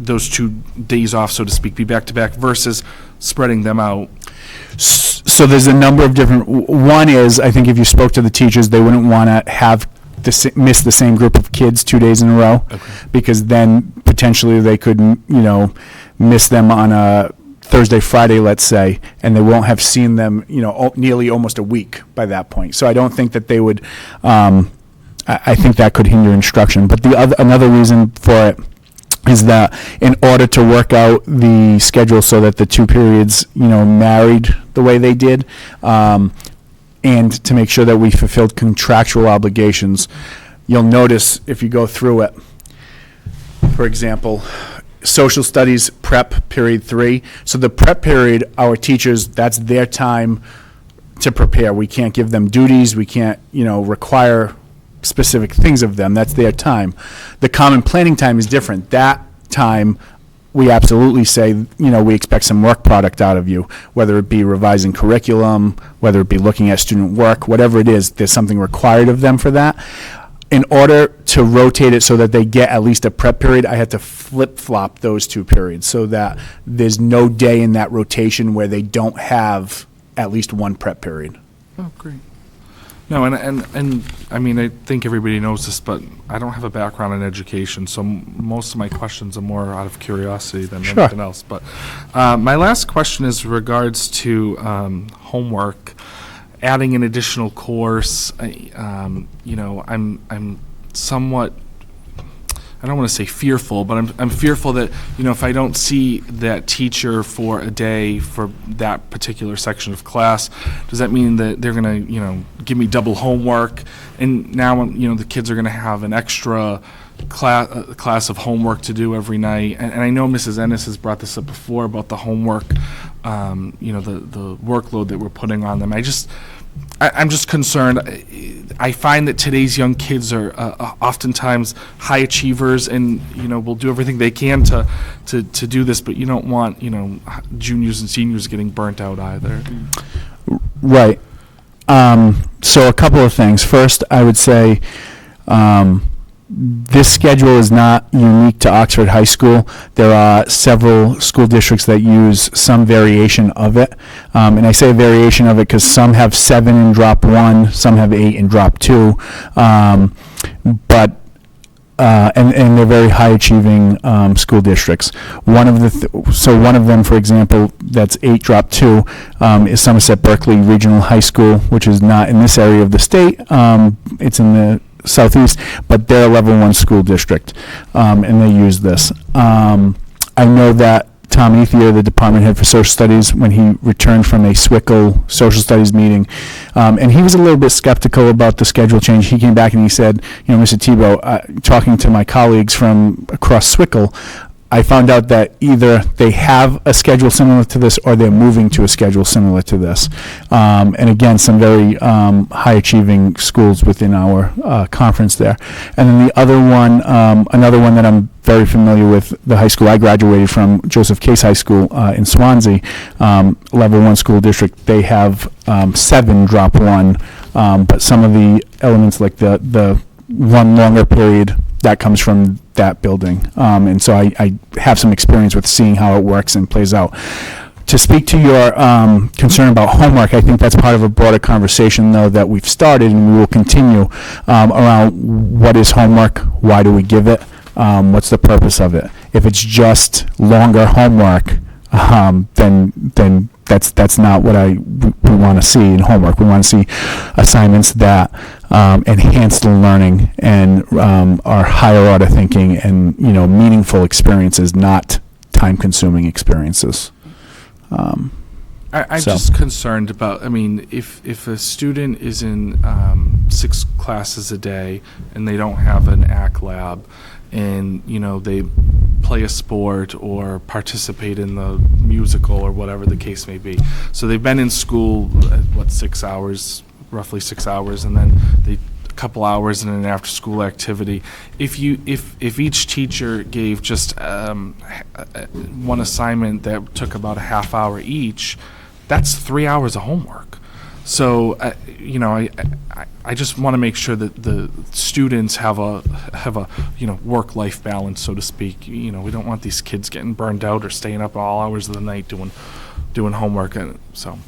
those 2 days off, so to speak, be back-to-back versus spreading them out. So there's a number of different, one is, I think if you spoke to the teachers, they wouldn't want to have miss the same group of kids 2 days in a row, because then potentially they could, miss them on a Thursday, Friday, let's say, and they won't have seen them, nearly almost a week by that point. So I don't think that they would, I think that could hinder instruction. But another reason for it is that in order to work out the schedule so that the 2 periods, married the way they did, and to make sure that we fulfilled contractual obligations, you'll notice if you go through it, for example, social studies prep period 3. So the prep period, our teachers, that's their time to prepare. We can't give them duties. We can't, require specific things of them. That's their time. The common planning time is different. That time, we absolutely say, we expect some work product out of you, whether it be revising curriculum, whether it be looking at student work, whatever it is, there's something required of them for that. In order to rotate it so that they get at least a prep period, I had to flip-flop those 2 periods so that there's no day in that rotation where they don't have at least 1 prep period. Oh, great. No, and I mean, I think everybody knows this, but I don't have a background in education, so most of my questions are more out of curiosity than Sure. anything else. But my last question is regards to homework, adding an additional course. I'm somewhat, I don't want to say fearful, but I'm fearful that, if I don't see that teacher for a day for that particular section of class, does that mean that they're going to, give me double homework? And now, the kids are going to have an extra class of homework to do every night. And I know Mrs. Ennis has brought this up before about the homework, the workload that we're putting on them. I'm just concerned. I find that today's young kids are oftentimes high achievers and, will do everything they can to do this, but you don't want, juniors and seniors getting burnt out either. Right. So a couple of things. First, I would say this schedule is not unique to Oxford High School. There are several school districts that use some variation of it. And I say variation of it because some have 7 and drop 1, some have 8 and drop 2. And they're very high achieving school districts. One of them, for example, that's 8 drop 2, is Somerset Berkeley Regional High School, which is not in this area of the state. It's in the southeast, but they're a level 1 school district, and they use this. I know that Tom Ethier, the department head for social studies, when he returned from a SWCL social studies meeting, and he was a little bit skeptical about the schedule change. He came back and he said, Mr. Tebow, talking to my colleagues from across SWCL, I found out that either they have a schedule similar to this or they're moving to a schedule similar to this. And again, some very high-achieving schools within our conference there. And then the other one, another one that I'm very familiar with, the high school I graduated from, Joseph Case High School in Swansea, level 1 school district, they have 7 drop 1, but some of the elements like the one longer period, that comes from that building. And so I have some experience with seeing how it works and plays out. To speak to your concern about homework, I think that's part of a broader conversation, though, that we've started and we will continue around what is homework, why do we give it, what's the purpose of it. If it's just longer homework, then that's not what we want to see in homework. We want to see assignments that enhance the learning and are higher order thinking and meaningful experiences, not time-consuming experiences. I'm just concerned about, if a student is in 6 classes a day and they don't have an AC lab and, they play a sport or participate in the musical or whatever the case may be. So they've been in school, 6 hours, roughly 6 hours, and then a couple hours in an after-school activity. If each teacher gave just one assignment that took about a half hour each, that's 3 hours of homework. So, I just want to make sure that the students have a work-life balance, so to speak. We don't want these kids getting burned out or staying up all hours of the night doing homework. So,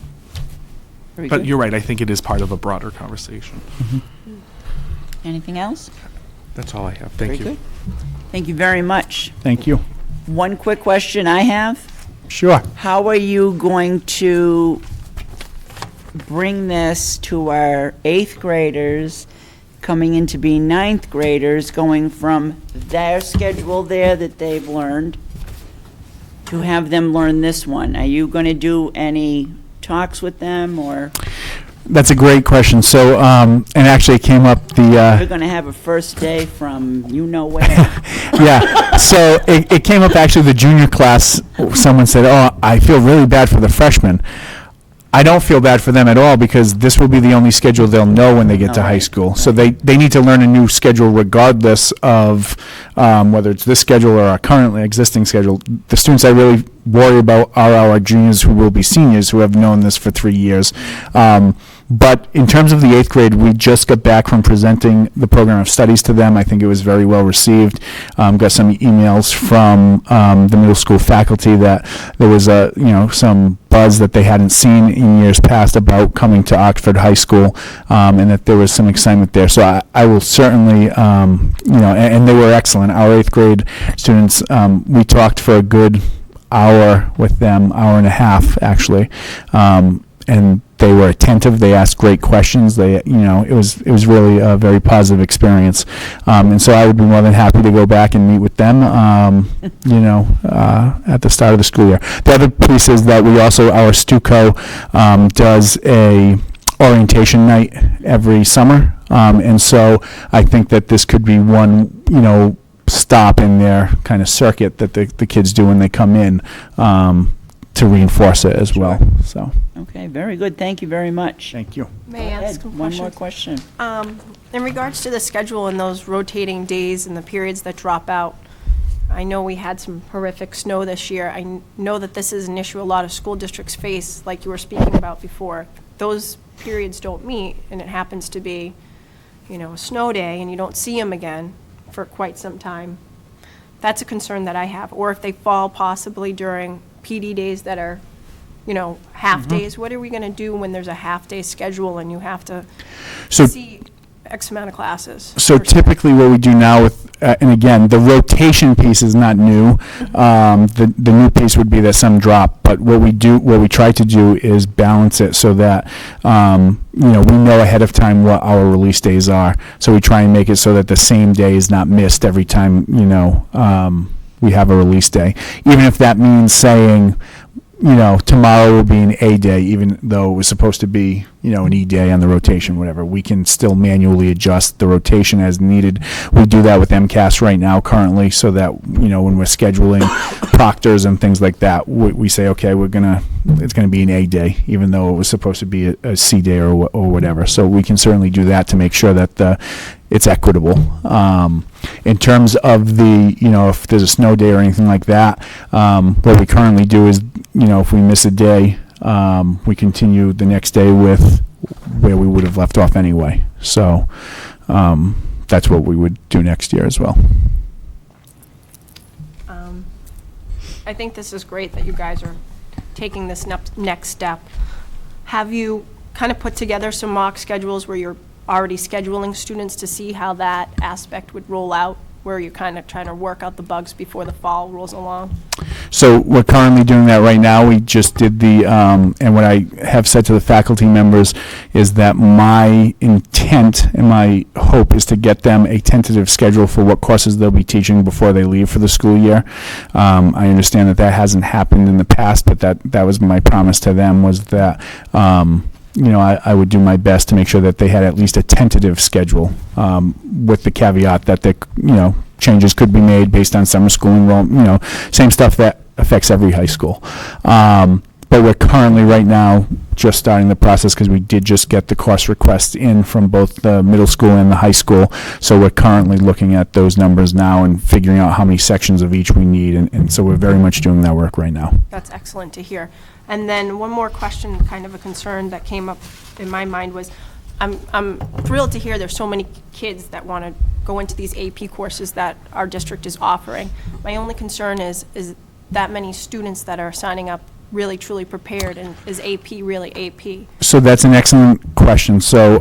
but you're right. I think it is part of a broader conversation. Mm-hmm. Anything else? That's all I have. Thank you. Very good. Thank you very much. Thank you. One quick question I have. Sure. How are you going to bring this to our 8th graders coming into being 9th graders, going from their schedule there that they've learned to have them learn this one? Are you going to do any talks with them or? That's a great question. So, and actually it came up We're the, going to have a first day from you-know-where. yeah, so it came up actually the junior class. Someone said, oh, I feel really bad for the freshmen. I don't feel bad for them at all because this will be the only schedule they'll know when they get to All high right. school. So they need to learn a new schedule regardless of whether it's this schedule or our currently existing schedule. The students I really worry about are our juniors who will be seniors who have known this for 3 years. But in terms of the 8th grade, we just got back from presenting the program of studies to them. I think it was very well received. Got some emails from the middle school faculty that there was some buzz that they hadn't seen in years past about coming to Oxford High School, and that there was some excitement there. So I will certainly, and they were excellent. Our 8th grade students, we talked for a good hour with them, hour and a half actually, and they were attentive. They asked great questions. It was really a very positive experience, and so I would be more than happy to go back and meet with them, at the start of the school year. The other piece is that our STUCO does a orientation night every summer, and so I think that this could be one, stop in their kind of circuit that the kids do when they come in, to reinforce it as well. So, Okay, very good. Thank you very much. thank you. May I Go ask ahead. a One more question? question. In regards to the schedule and those rotating days and the periods that drop out, I know we had some horrific snow this year. I know that this is an issue a lot of school districts face, like you were speaking about before. Those periods don't meet, and it happens to be, a snow day, and you don't see them again for quite some time. That's a concern that I have. Or if they fall possibly during PD days that are, half days. What are we going to do when there's a half-day schedule and you have to So- see X amount of classes? So per se? typically what we do now with, and again, the rotation piece is not new. The new piece would be that some drop, but what we try to do is balance it so that, we know ahead of time what our release days are. So we try and make it so that the same day is not missed every time, we have a release day. Even if that means saying, tomorrow will be an A day, even though it was supposed to be, an E day on the rotation, whatever. We can still manually adjust the rotation as needed. We do that with MCAS right now currently, so that, when we're scheduling proctors and things like that, we say, okay, it's gonna be an A day, even though it was supposed to be a C day or whatever. So we can certainly do that to make sure that it's equitable. In terms of if there's a snow day or anything like that, what we currently do is, if we miss a day, we continue the next day with where we would have left off anyway. So that's what we would do next year as well. I think this is great that you guys are taking this next step. Have you kind of put together some mock schedules where you're already scheduling students to see how that aspect would roll out, where you're kind of trying to work out the bugs before the fall rolls along? So we're currently doing that right now. We just did and what I have said to the faculty members is that my intent and my hope is to get them a tentative schedule for what courses they'll be teaching before they leave for the school year. I understand that hasn't happened in the past, but that was my promise to them, was that I would do my best to make sure that they had at least a tentative schedule, with the caveat that changes could be made based on summer school enrollment, same stuff that affects every high school. But we're currently right now just starting the process because we did just get the course requests in from both the middle school and the high school. So we're currently looking at those numbers now and figuring out how many sections of each we need. And so we're very much doing that work right now. That's excellent to hear. And then one more question, kind of a concern that came up in my mind was, I'm thrilled to hear there's so many kids that want to go into these AP courses that our district is offering. My only concern is that many students that are signing up really truly prepared, and is AP really AP? So that's an excellent question. So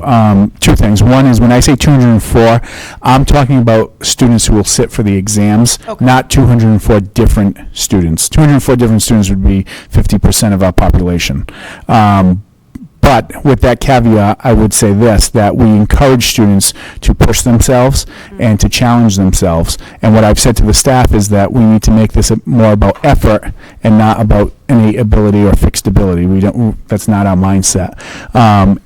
two things. One is when I say 204, I'm talking about students who will sit for the exams, Okay. not 204 different students. 204 different students would be 50% of our population. But But with that caveat, I would say this, that we encourage students to push themselves and to challenge themselves. And what I've said to the staff is that we need to make this more about effort and not about innate ability or fixed ability. That's not our mindset.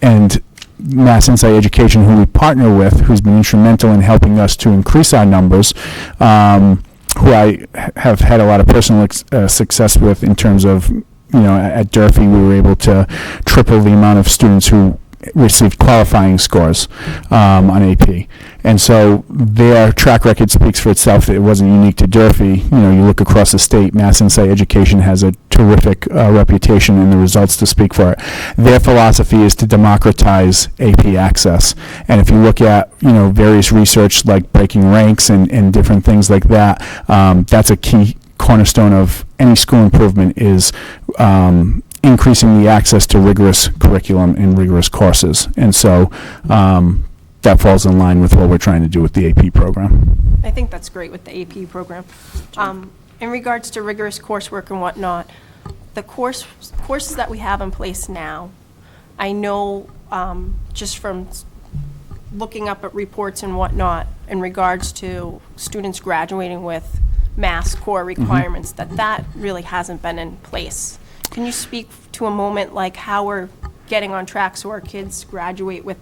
And Mass Insight Education, who we partner with, who's been instrumental in helping us to increase our numbers, who I have had a lot of personal success with in terms of, at Durfee, we were able to triple the amount of students who received qualifying scores on AP. And so their track record speaks for itself. It wasn't unique to Durfee. You look across the state, Mass Insight Education has a terrific reputation and the results to speak for it. Their philosophy is to democratize AP access. And if you look at, various research like breaking ranks and different things like that, that's a key cornerstone of any school improvement is increasing the access to rigorous curriculum and rigorous courses. And so that falls in line with what we're trying to do with the AP program. I think that's great with the AP program. In regards to rigorous coursework and whatnot, the courses that we have in place now, I know just from looking up at reports and whatnot in regards to students graduating with mass core requirements, that really hasn't been in place. Can you speak to a moment like how we're getting on track so our kids graduate with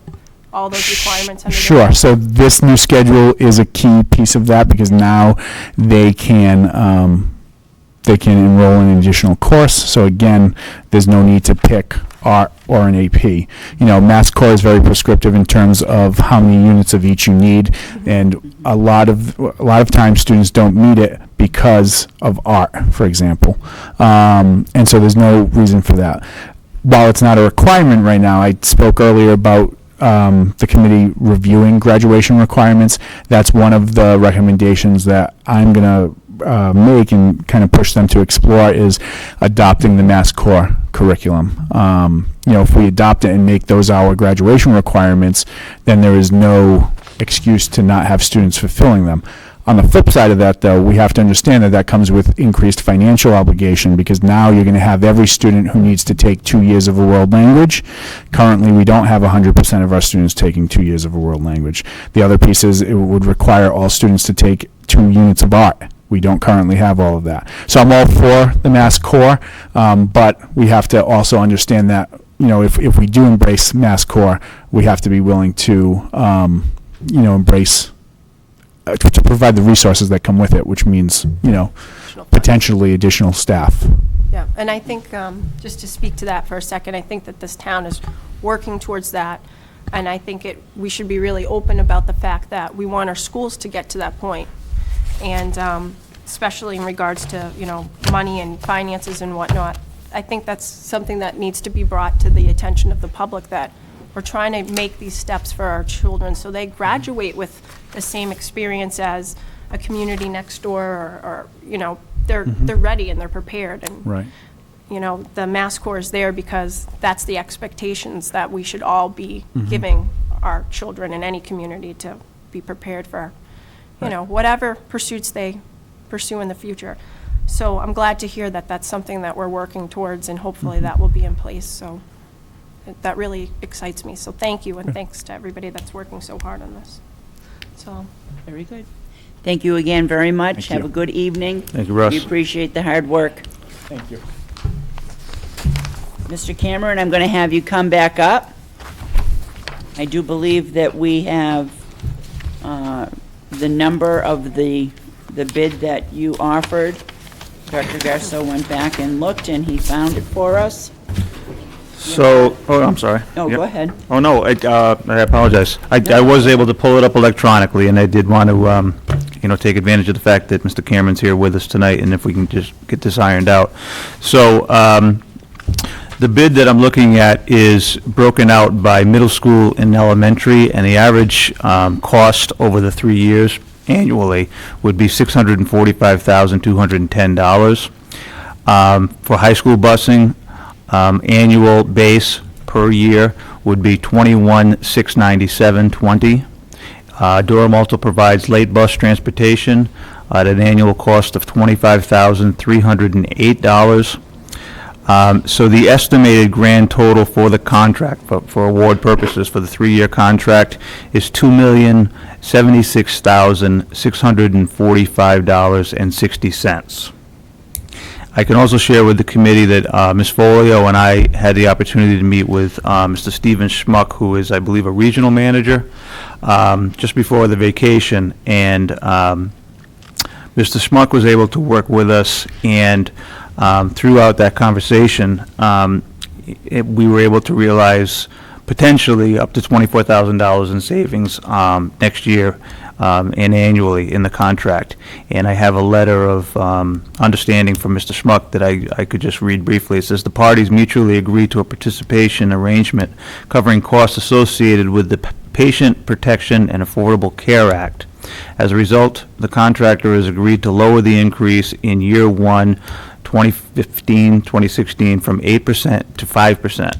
all those requirements under their Sure. So this new schedule is a key piece of that because now they can enroll in an additional course. So again, there's no need to pick art or an AP. Mass core is very prescriptive in terms of how many units of each you need, and a lot of times students don't meet it because of art, for example. And so there's no reason for that. While it's not a requirement right now, I spoke earlier about the committee reviewing graduation requirements. That's one of the recommendations that I'm going to make and kind of push them to explore is adopting the Mass Core curriculum. If we adopt it and make those our graduation requirements, then there is no excuse to not have students fulfilling them. On the flip side of that, though, we have to understand that comes with increased financial obligation because now you're going to have every student who needs to take 2 years of a world language. Currently, we don't have 100% of our students taking 2 years of a world language. The other piece is it would require all students to take 2 units of art. We don't currently have all of that. So I'm all for the Mass Core, but we have to also understand that, if we do embrace Mass Core, we have to be willing to, embrace to provide the resources that come with it, which means, potentially additional staff. Yeah, and I think, just to speak to that for a second, I think that this town is working towards that, and I think we should be really open about the fact that we want our schools to get to that point, and especially in regards to, money and finances and whatnot. I think that's something that needs to be brought to the attention of the public, that we're trying to make these steps for our children so they graduate with the same experience as a community next door, or they're ready and they're prepared. And, right. The Mass Core is there because that's the expectations that we should all be giving our children in any community to be prepared for, whatever pursuits they pursue in the future. So I'm glad to hear that that's something that we're working towards, and hopefully that will be in place. So that really excites me. So thank you, and thanks to everybody that's working so hard on this. So Very good. Thank you again very much. Thank Have you. a good evening. Thank you, Russ. We appreciate the hard work. Thank you. Mr. Cameron, I'm going to have you come back up. I do believe that we have the number of the bid that you offered. Dr. Garceau went back and looked, and he found it for us. So, I'm sorry. No, Yep. go ahead. Oh, no, I apologize. I was able to pull it up electronically, and I did want to, take advantage of the fact that Mr. Cameron's here with us tonight, and if we can just get this ironed out. So, the bid that I'm looking at is broken out by middle school and elementary, and the average cost over the 3 years annually would be $645,210. For high school busing, annual base per year would be $21,697.20. Durham also provides late bus transportation at an annual cost of $25,308. So the estimated grand total for the contract, for award purposes, for the 3-year contract is $2,076,645.60. I can also share with the committee that Ms. Folio and I had the opportunity to meet with Mr. Stephen Schmuck, who is, I believe, a regional manager, just before the vacation, and Mr. Schmuck was able to work with us, and throughout that conversation, we were able to realize potentially up to $24,000 in savings next year and annually in the contract. And I have a letter of understanding from Mr. Schmuck that I could just read briefly. It says, "The parties mutually agree to a participation arrangement covering costs associated with the Patient Protection and Affordable Care Act. As a result, the contractor has agreed to lower the increase in year 1, 2015-2016 from 8% to 5%.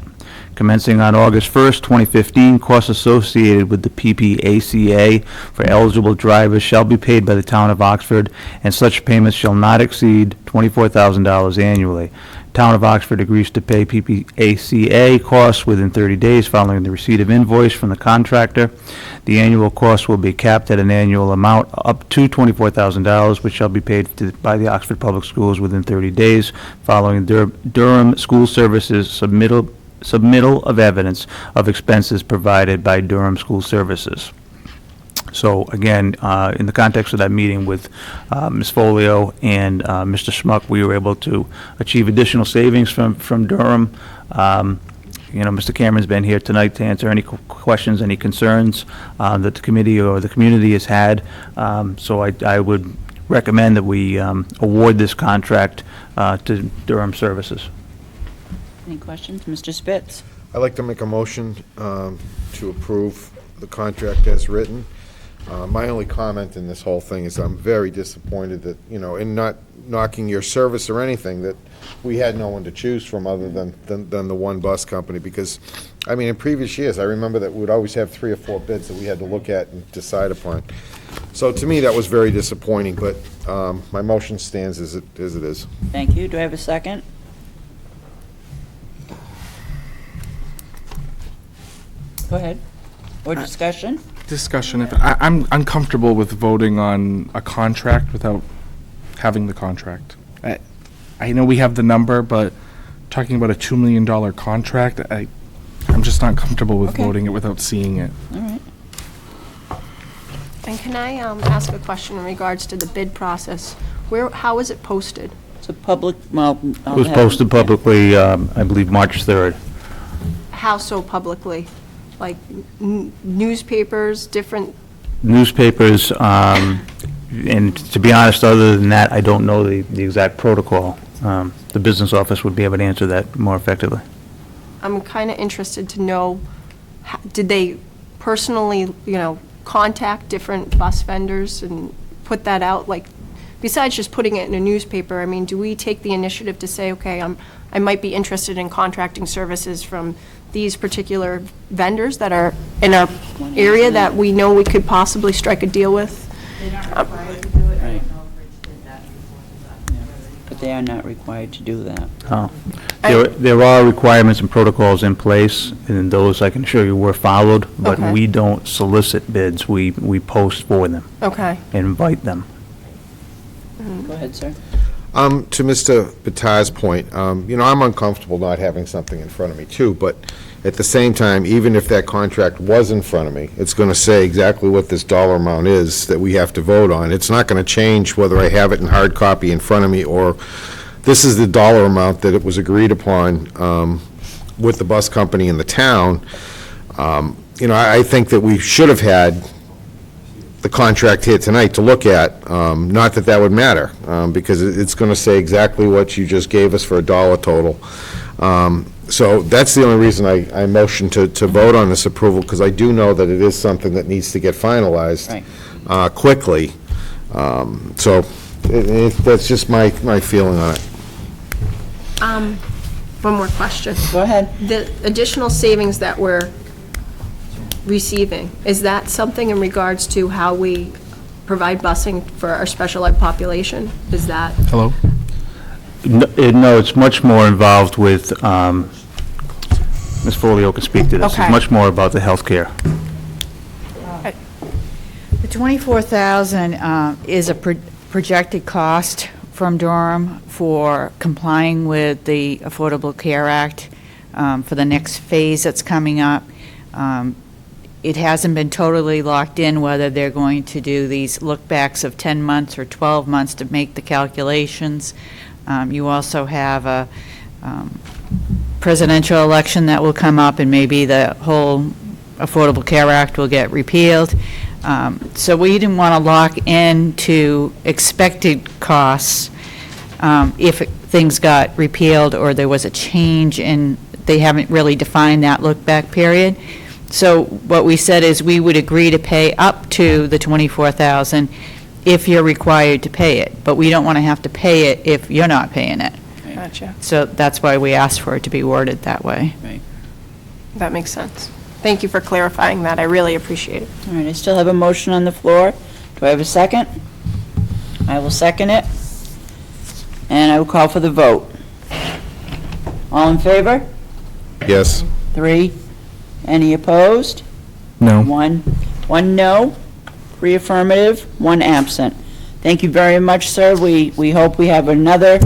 Commencing on August 1st, 2015, costs associated with the PPACA for eligible drivers shall be paid by the town of Oxford, and such payments shall not exceed $24,000 annually. Town of Oxford agrees to pay PPACA costs within 30 days following the receipt of invoice from the contractor. The annual cost will be capped at an annual amount up to $24,000, which shall be paid by the Oxford Public Schools within 30 days following Durham School Services submittal of evidence of expenses provided by Durham School Services." So again, in the context of that meeting with Ms. Folio and Mr. Schmuck, we were able to achieve additional savings from Durham. Mr. Cameron's been here tonight to answer any questions, any concerns that the committee or the community has had. So I would recommend that we award this contract to Durham Services. Any questions? Mr. Spitz? I'd like to make a motion to approve the contract as written. My only comment in this whole thing is I'm very disappointed that, in not knocking your service or anything, that we had no one to choose from other than the one bus company, because, in previous years, I remember that we'd always have 3 or 4 bids that we had to look at and decide upon. So to me, that was very disappointing, but my motion stands as it is. Thank you. Do I have a second? Go ahead. Or discussion? Discussion, I'm uncomfortable with voting on a contract without having the contract. I know we have the number, but talking about a $2 million contract, I'm just not comfortable with Okay. voting it without seeing it. All right. And can I ask a question in regards to the bid process? How is it posted? It's a public, well... It was posted publicly, I believe, March 3rd. How so publicly? Like newspapers, different? Newspapers, and to be honest, other than that, I don't know the exact protocol. The business office would be able to answer that more effectively. I'm kind of interested to know, did they personally, contact different bus vendors and put that out? Like, besides just putting it in a newspaper, do we take the initiative to say, okay, I might be interested in contracting services from these particular vendors that are in our area that we know we could possibly strike a deal with? Right. But they are not required to do that. Oh. There are requirements and protocols in place, and those, I can assure you, were followed, but Okay. we don't solicit bids. We post for them Okay. and invite them. Go ahead, sir. To Mr. Batar's point, I'm uncomfortable not having something in front of me too, but at the same time, even if that contract was in front of me, it's going to say exactly what this dollar amount is that we have to vote on. It's not going to change whether I have it in hard copy in front of me or this is the dollar amount that it was agreed upon with the bus company in the town. I think that we should have had the contract here tonight to look at, not that would matter, because it's going to say exactly what you just gave us for a dollar total. So that's the only reason I motioned to vote on this approval, because I do know that it is something that needs to get finalized quickly. So that's just my feeling on it. One more question. Go ahead. The additional savings that we're receiving, is that something in regards to how we provide busing for our special ed population? Is that? Hello? No, it's much more involved with, Ms. Folio can speak to this. Okay. It's much more about the healthcare. The 24,000 is a projected cost from Durham for complying with the Affordable Care Act for the next phase that's coming up. It hasn't been totally locked in whether they're going to do these look-backs of 10 months or 12 months to make the calculations. You also have a presidential election that will come up, and maybe the whole Affordable Care Act will get repealed. So we didn't want to lock into expected costs if things got repealed or there was a change and they haven't really defined that look-back period. So what we said is we would agree to pay up to the 24,000 if you're required to pay it, but we don't want to have to pay it if you're not paying it. Gotcha. So that's why we asked for it to be worded that way. That makes sense. Thank you for clarifying that. I really appreciate it. All right, I still have a motion on the floor. Do I have a second? I will second it. And I will call for the vote. All in favor? Yes. 3. Any opposed? No. 1 no, 3 affirmative, 1 absent. Thank you very much, sir. We hope we have another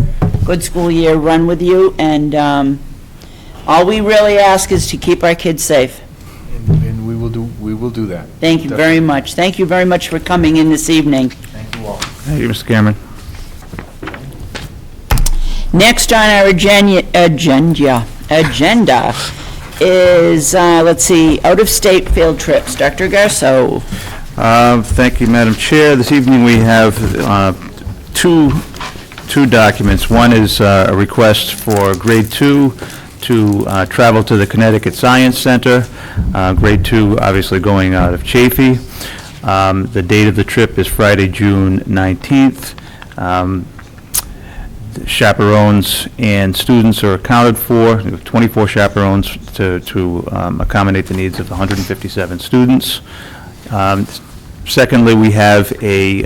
good school year run with you, and all we really ask is to keep our kids safe. And we will do that. Thank you very much. Thank you very much for coming in this evening. Thank you all. Thank you, Mr. Cameron. Next on our agenda is, let's see, out-of-state field trips. Dr. Garceau. Thank you, Madam Chair. This evening, we have two documents. One is a request for grade 2 to travel to the Connecticut Science Center. Grade 2, obviously, going out of Chafee. The date of the trip is Friday, June 19th. Chaperones and students are accounted for. We have 24 chaperones to accommodate the needs of 157 students. Secondly, we have a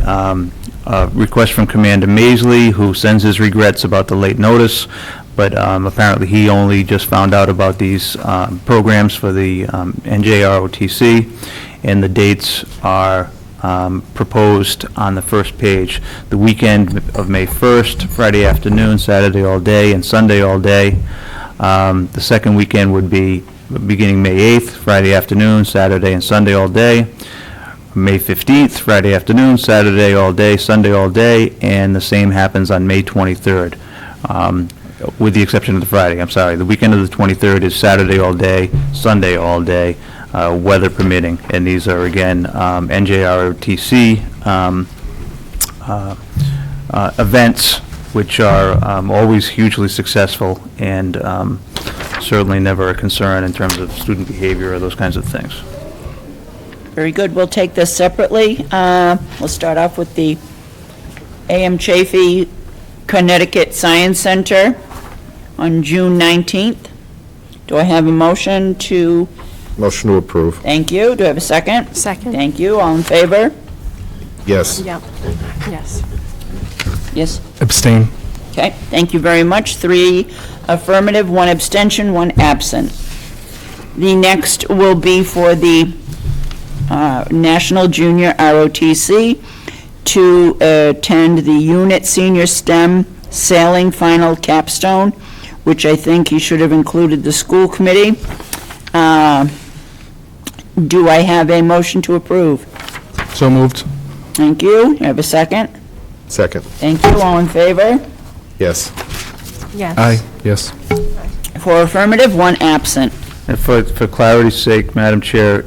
request from Commander Maisley, who sends his regrets about the late notice, but apparently he only just found out about these programs for the NJROTC, and the dates are proposed on the first page. The weekend of May 1st, Friday afternoon, Saturday all day, and Sunday all day. The second weekend would be beginning May 8th, Friday afternoon, Saturday and Sunday all day. May 15th, Friday afternoon, Saturday all day, Sunday all day, and the same happens on May 23rd, with the exception of the Friday. I'm sorry. The weekend of the 23rd is Saturday all day, Sunday all day, weather permitting. And these are, again, NJROTC events, which are always hugely successful and certainly never a concern in terms of student behavior or those kinds of things. Very good. We'll take this separately. We'll start off with the A.M. Chafee Connecticut Science Center on June 19th. Do I have a motion to? Motion to approve. Thank you. Do I have a second? Second. Thank you. All in favor? Yes. Yep. Yes. Yes. Abstain. Okay. Thank you very much. 3 affirmative, 1 abstention, 1 absent. The next will be for the National Junior ROTC to attend the Unit Senior STEM Sailing Final Capstone, which I think he should have included the school committee. Do I have a motion to approve? So moved. Thank you. Do I have a second? Second. Thank you. All in favor? Yes. Yes. Aye. Yes. 4 affirmative, 1 absent. And for clarity's sake, Madam Chair,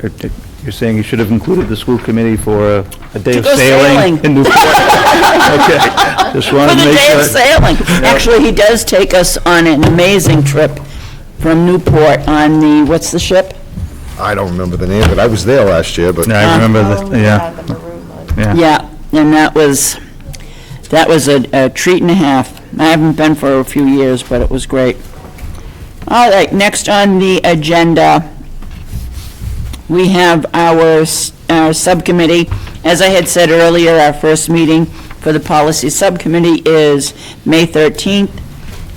you're saying you should have included the school committee for a day of go sailing. sailing in Newport? Okay, just wanted For to the make day of sure. sailing. Actually, he does take us on an amazing trip from Newport on the, what's the ship? I don't remember the name, but I was there last year, but. Yeah, I remember the, yeah. Yeah, and that was a treat and a half. I haven't been for a few years, but it was great. All right, next on the agenda, we have our subcommittee. As I had said earlier, our first meeting for the policy subcommittee is May 13th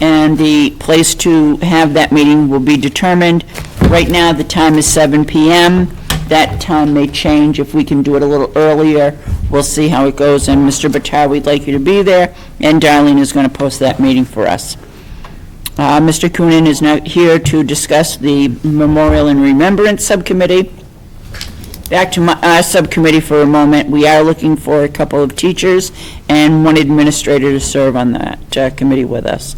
and the place to have that meeting will be determined. Right now, the time is 7 PM. That time may change if we can do it a little earlier. We'll see how it goes, and Mr. Batar, we'd like you to be there, and Darlene is going to post that meeting for us. Mr. Coonan is now here to discuss the Memorial and Remembrance Subcommittee. Back to our subcommittee for a moment. We are looking for a couple of teachers and one administrator to serve on that committee with us.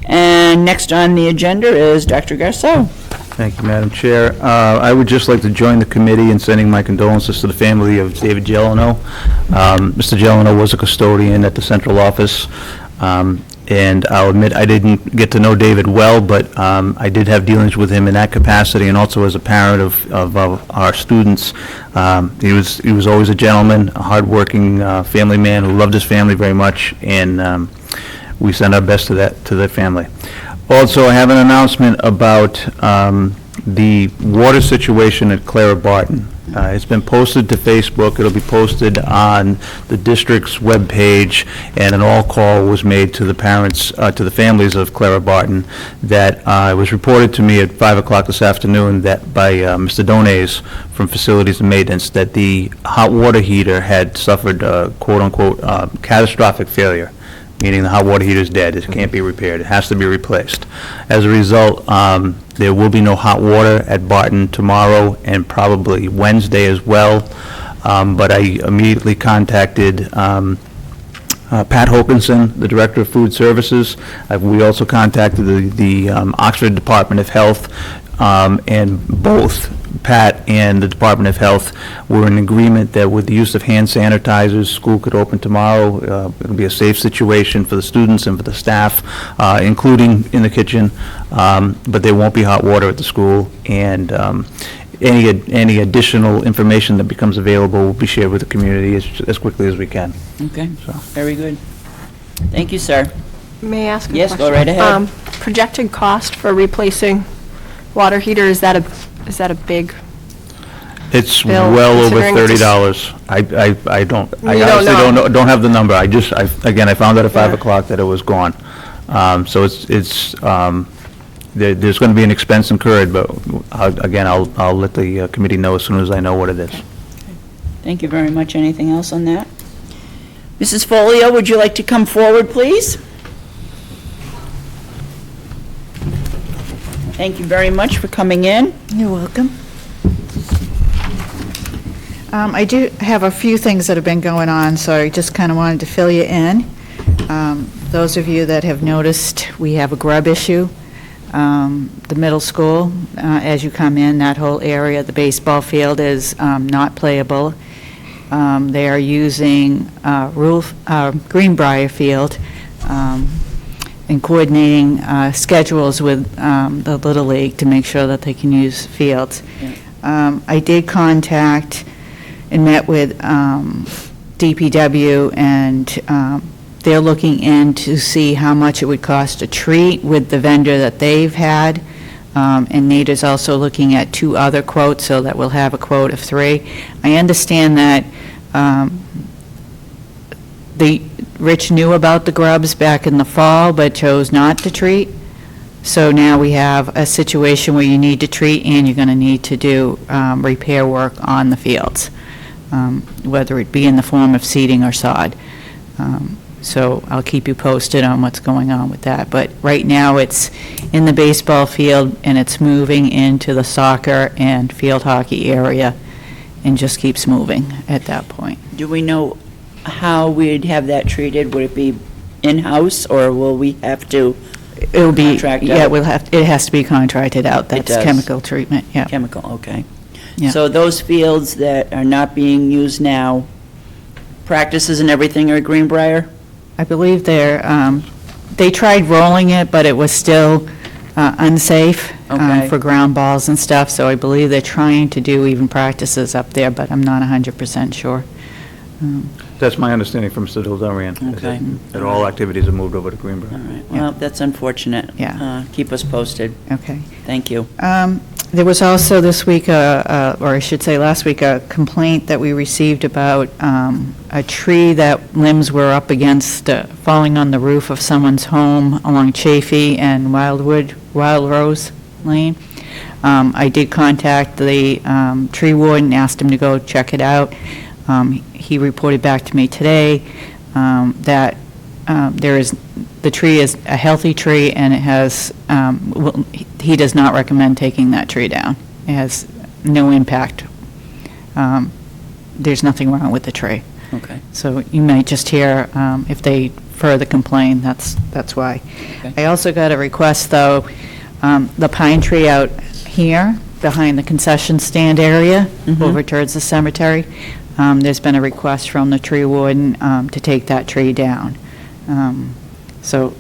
And next on the agenda is Dr. Garceau. Thank you, Madam Chair. I would just like to join the committee in sending my condolences to the family of David Jeleno. Mr. Jeleno was a custodian at the central office, and I'll admit I didn't get to know David well, but I did have dealings with him in that capacity and also as a parent of our students. He was always a gentleman, a hardworking family man who loved his family very much, and we send our best to that family. Also, I have an announcement about the water situation at Clara Barton. It's been posted to Facebook. It'll be posted on the district's webpage, and an all-call was made to the parents, to the families of Clara Barton, that it was reported to me at 5 o'clock this afternoon that by Mr. Dones from Facilities and Maintenance that the hot water heater had suffered quote-unquote catastrophic failure, meaning the hot water heater is dead. It can't be repaired. It has to be replaced. As a result, there will be no hot water at Barton tomorrow and probably Wednesday as well. But I immediately contacted Pat Hokinson, the Director of Food Services. We also contacted the Oxford Department of Health, and both Pat and the Department of Health were in agreement that with the use of hand sanitizers, school could open tomorrow. It'll be a safe situation for the students and for the staff, including in the kitchen, but there won't be hot water at the school, and any additional information that becomes available will be shared with the community as quickly as we can. Okay, So. very good. Thank you, sir. May I ask a question? Yes, go right ahead. Projected cost for replacing water heater, is that a big? It's Bill, well over considering it's a $30. I don't, I You don't honestly know. don't have the number. I found out at 5 Yeah. o'clock that it was gone. So there's going to be an expense incurred, but again, I'll let the committee know as soon as I know what it is. Thank you very much. Anything else on that? Mrs. Folio, would you like to come forward, please? Thank you very much for coming in. You're welcome. I do have a few things that have been going on, so I just kind of wanted to fill you in. Those of you that have noticed, we have a grub issue. The middle school, as you come in, that whole area, the baseball field is not playable. They are using Greenbrier Field and coordinating schedules with the Little League to make sure that they can use fields. I did contact and met with DPW, and they're looking in to see how much it would cost to treat with the vendor that they've had. And Nate is also looking at 2 other quotes, so that we'll have a quote of 3. I understand that Rich knew about the grubs back in the fall, but chose not to treat. So now we have a situation where you need to treat and you're going to need to do repair work on the fields, whether it be in the form of seeding or sod. So I'll keep you posted on what's going on with that. But right now, it's in the baseball field, and it's moving into the soccer and field hockey area, and just keeps moving at that point. Do we know how we'd have that treated? Would it be in-house, or will we have to It'll be, contract yeah, out? it has to be contracted out. That's does. chemical treatment, yeah. Chemical, okay. Yeah. So those fields that are not being used now, practices and everything are Greenbrier? I believe they tried rolling it, but it was still unsafe Okay. for ground balls and stuff, so I believe they're trying to do even practices up there, but I'm not 100% sure. That's my understanding from Mr. Dildarian, is Okay. that all activities have moved over to Greenbrier. All right, well, that's unfortunate. Yeah. Keep us posted. Okay. Thank you. There was also this week, or I should say last week, a complaint that we received about a tree that limbs were up against falling on the roof of someone's home along Chafee and Wild Rose Lane. I did contact the tree warden, asked him to go check it out. He reported back to me today that the tree is a healthy tree, and it has, he does not recommend taking that tree down. It has no impact. There's nothing wrong with the tree. Okay. So you might just hear, if they further complain, that's why. Okay. I also got a request, though, the pine tree out here, behind the concession stand area, over towards the cemetery, there's been a request from the tree warden to take that tree down. So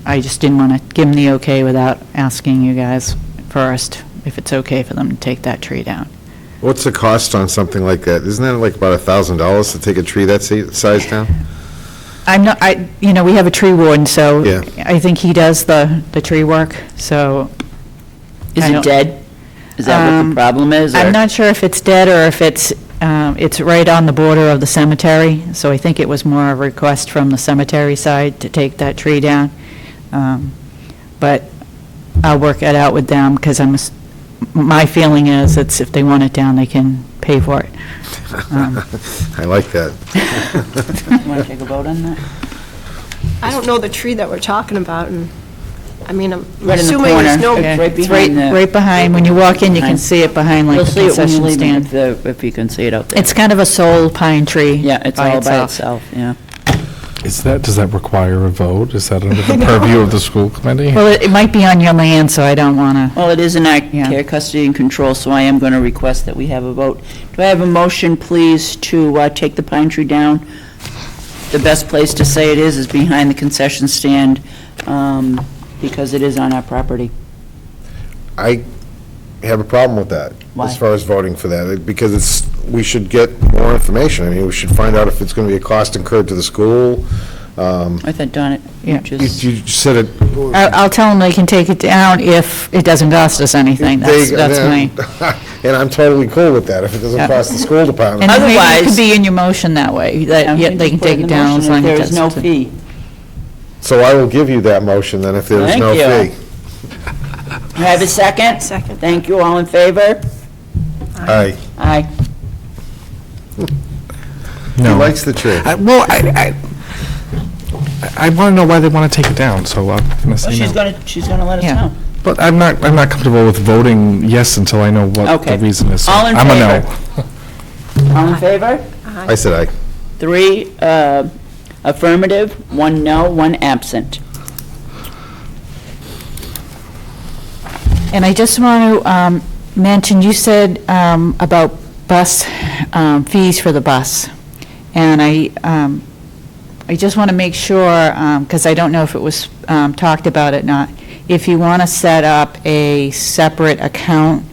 I just didn't want to give them the okay without asking you guys first if it's okay for them to take that tree down. What's the cost on something like that? Isn't that like about $1,000 to take a tree that size down? I'm not, we have a tree warden, so Yeah. I think he does the tree work, so. Is I it don't- dead? Is that what the problem is? or- I'm not sure if it's dead or if it's right on the border of the cemetery, so I think it was more a request from the cemetery side to take that tree down. But I'll work it out with them, because my feeling is it's, if they want it down, they can pay for it. I like that. You want to take a vote on that? I don't know the tree that we're talking about, and, I mean, I'm Right in the assuming there's corner. no, Okay. Right It's behind the- right behind, when you walk in, you can Behind. see it behind like You'll the see it when you concession leave, stand. if you can see it out there. It's kind of a sole pine tree. Yeah, it's by all by itself. itself, yeah. Does that require a vote? Is that under the purview of the school committee? Well, it might be on your land, so I don't want to. Well, it is in our Yeah. care, custody, and control, so I am going to request that we have a vote. Do I have a motion, please, to take the pine tree down? The best place to say it is behind the concession stand, because it is on our property. I have a problem with that, Why? as far as voting for that, because we should get more information. I mean, we should find out if it's going to be a cost incurred to the school. I thought, darn it, Yeah. You said it. I'll tell them they can take it down if it doesn't cost us anything. That's my. And I'm totally cool with that, if it doesn't Yeah. cost the school department. And maybe it Otherwise- could be in your motion that way, that Yeah, they can put it take in it the down motion as long if as there is no it's. fee. So I will give you that motion then, if there is Thank no you. fee. Do I have a second? Second. Thank you, all in favor? Aye. Aye. He likes the tree. Well, I want to know why they want to take it down, so I'm going to Well, say no. she's gonna let us Yeah. know. But I'm not comfortable with voting yes until I know what Okay. the reason is. So All in I'm a favor? no. All in favor? I said aye. 3 affirmative, 1 no, 1 absent. And I just want to mention, you said about bus fees for the bus. And I just want to make sure, because I don't know if it was talked about or not, if you want to set up a separate account,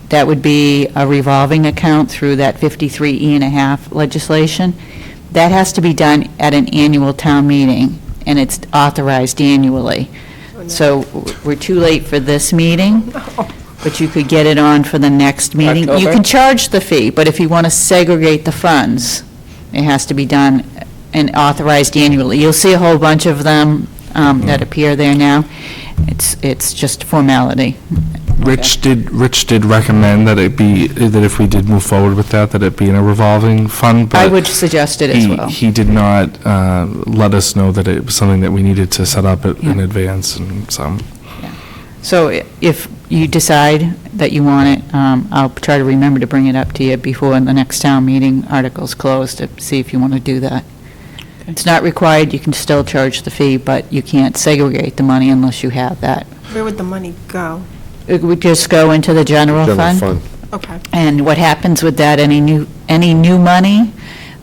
that would be a revolving account through that 53E&a-half legislation, that has to be done at an annual town meeting, and it's authorized annually. So we're too late for this meeting, but you could get it on for the next meeting. You October? can charge the fee, but if you want to segregate the funds, it has to be done and authorized annually. You'll see a whole bunch of them that appear there now. It's just formality. Rich did recommend that that if we did move forward with that it be in a revolving fund, but I would suggest it as well. he did not let us know that it was something that we needed to set up in advance, and so. So if you decide that you want it, I'll try to remember to bring it up to you before the next town meeting article's closed to see if you want to do that. It's not required, you can still charge the fee, but you can't segregate the money unless you have that. where would the money go? It would just go into the general fund. Okay. And what happens with that, any new money,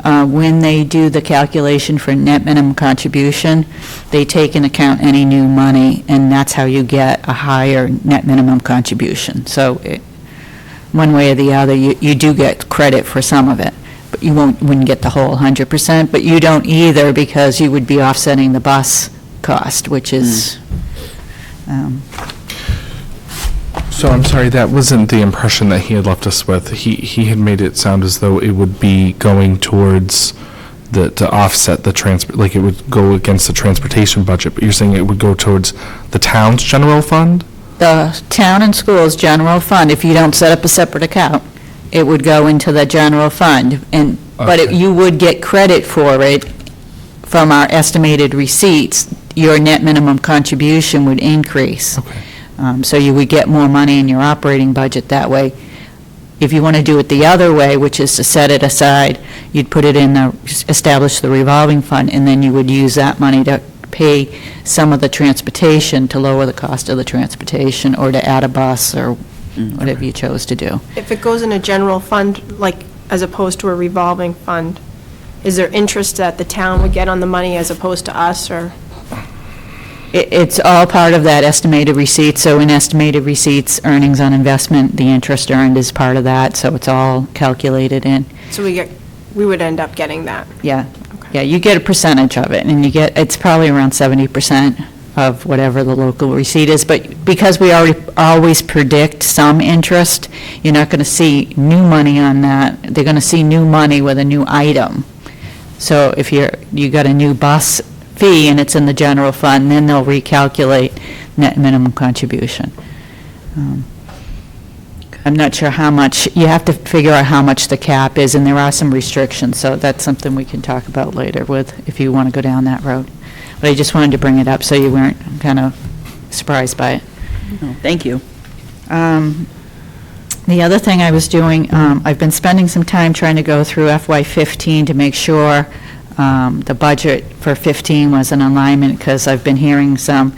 when they do the calculation for net minimum contribution, they take into account any new money, and that's how you get a higher net minimum contribution. So one way or the other, you do get credit for some of it, but you wouldn't get the whole 100%, but you don't either, because you would be offsetting the bus cost, which is, So I'm sorry, that wasn't the impression that he had left us with. He had made it sound as though it would be going towards to offset the like it would go against the transportation budget, but you're saying it would go towards the town's general fund? The town and schools general fund, if you don't set up a separate account, it would go into the general fund, but Okay. you would get credit for it from our estimated receipts. Your net minimum contribution would increase. Okay. So you would get more money in your operating budget that way. If you want to do it the other way, which is to set it aside, you'd put it establish the revolving fund, and then you would use that money to pay some of the transportation to lower the cost of the transportation, or to add a bus, or whatever you chose to do. If it goes in a general fund, like, as opposed to a revolving fund, is there interest that the town would get on the money as opposed to us, or? It's all part of that estimated receipt, so in estimated receipts, earnings on investment, the interest earned is part of that, so it's all calculated in. So we would end up getting that? Yeah, yeah, you get a percentage of it, and it's probably around 70% of whatever the local receipt is, but because we always predict some interest, you're not going to see new money on that. They're going to see new money with a new item. So if you got a new bus fee and it's in the general fund, then they'll recalculate net minimum contribution. I'm not sure how much, you have to figure out how much the cap is, and there are some restrictions, so that's something we can talk about later if you want to go down that road. But I just wanted to bring it up so you weren't kind of surprised by it. Oh, thank you. The other thing I was doing, I've been spending some time trying to go through FY15 to make sure the budget for 15 was in alignment, because I've been hearing some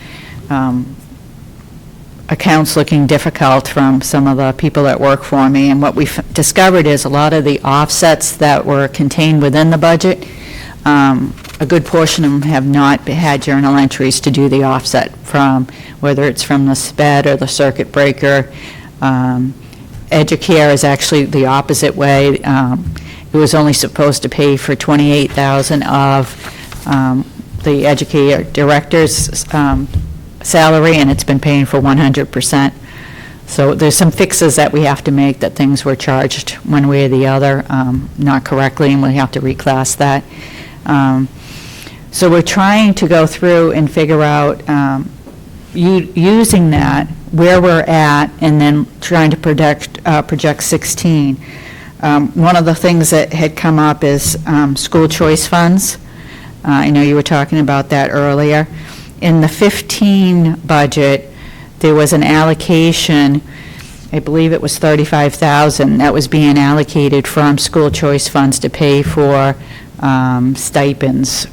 accounts looking difficult from some of the people that work for me, and what we've discovered is a lot of the offsets that were contained within the budget, a good portion of them have not had journal entries to do the offset from, whether it's from the SPED or the circuit breaker. Educare is actually the opposite way. It was only supposed to pay for 28,000 of the educator director's salary, and it's been paying for 100%. So there's some fixes that we have to make, that things were charged one way or the other, not correctly, and we have to reclass that. So we're trying to go through and figure out, using that, where we're at, and then trying to project 16. One of the things that had come up is school choice funds. I know you were talking about that earlier. In the 15 budget, there was an allocation, I believe it was $35,000, that was being allocated from school choice funds to pay for stipends.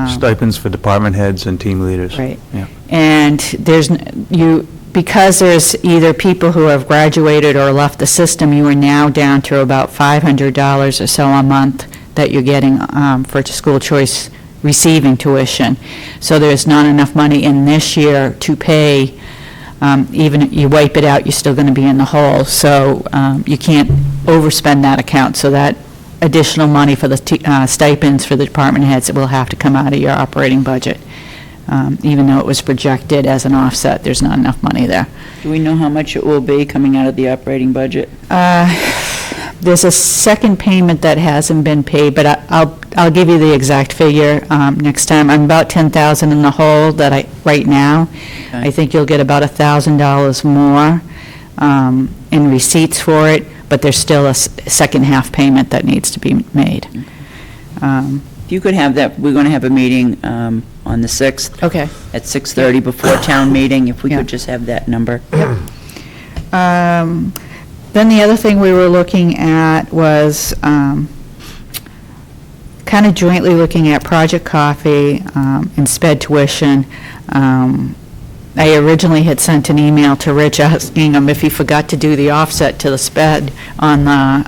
Stipends for department heads and team leaders. Right. Yeah. And because there's either people who have graduated or left the system, you are now down to about $500 or so a month that you're getting for school choice receiving tuition. So there's not enough money in this year to pay. Even if you wipe it out, you're still going to be in the hole. So you can't overspend that account. So that additional money for the stipends for the department heads will have to come out of your operating budget. Even though it was projected as an offset, there's not enough money there. Do we know how much it will be coming out of the operating budget? There's a second payment that hasn't been paid, but I'll give you the exact figure next time. I'm about $10,000 in the hole right now. Okay. I think you'll get about $1,000 more in receipts for it, but there's still a second half payment that needs to be made. If you could have that, we're going to have a meeting on the 6th. Okay. At 6:30 before town meeting, if we Yeah. could just have that number. Then the other thing we were looking at was kind of jointly looking at Project Coffee and SPED tuition. I originally had sent an email to Rich asking him if he forgot to do the offset to the SPED on the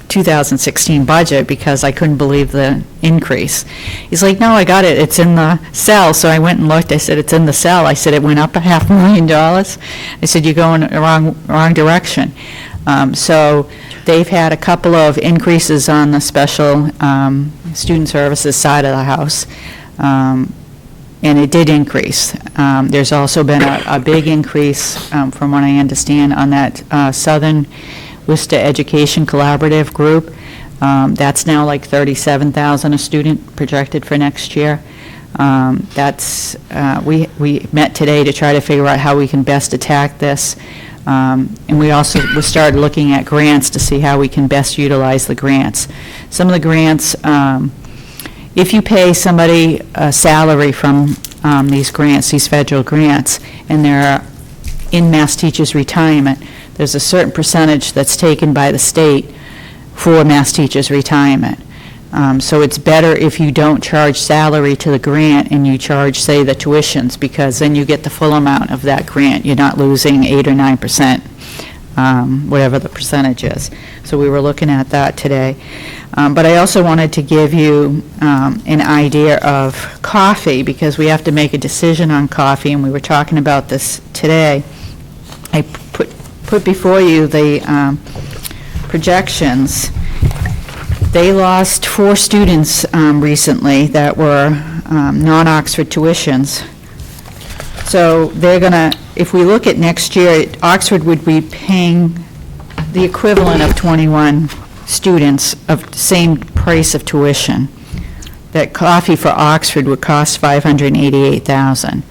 2016 budget, because I couldn't believe the increase. He's like, no, I got it, it's in the cell. So I went and looked, I said, it's in the cell. I said, it went up $500,000. I said, you're going the wrong direction. So they've had a couple of increases on the special student services side of the house. and it did increase. There's also been a big increase, from what I understand, on that Southern Worcester Education Collaborative Group. That's now like 37,000 a student projected for next year. We met today to try to figure out how we can best attack this. And we started looking at grants to see how we can best utilize the grants. Some of the grants, if you pay somebody a salary from these grants, these federal grants, and they're in Mass Teachers Retirement, there's a certain percentage that's taken by the state for Mass Teachers Retirement. So it's better if you don't charge salary to the grant and you charge, say, the tuitions, because then you get the full amount of that grant. You're not losing 8 or 9%, whatever the percentage is. So we were looking at that today. But I also wanted to give you an idea of coffee, because we have to make a decision on coffee, and we were talking about this today. I put before you the projections. They lost 4 students recently that were non-Oxford tuitions. So they're going to, if we look at next year, Oxford would be paying the equivalent of 21 students of the same price of tuition. That coffee for Oxford would cost $588,000.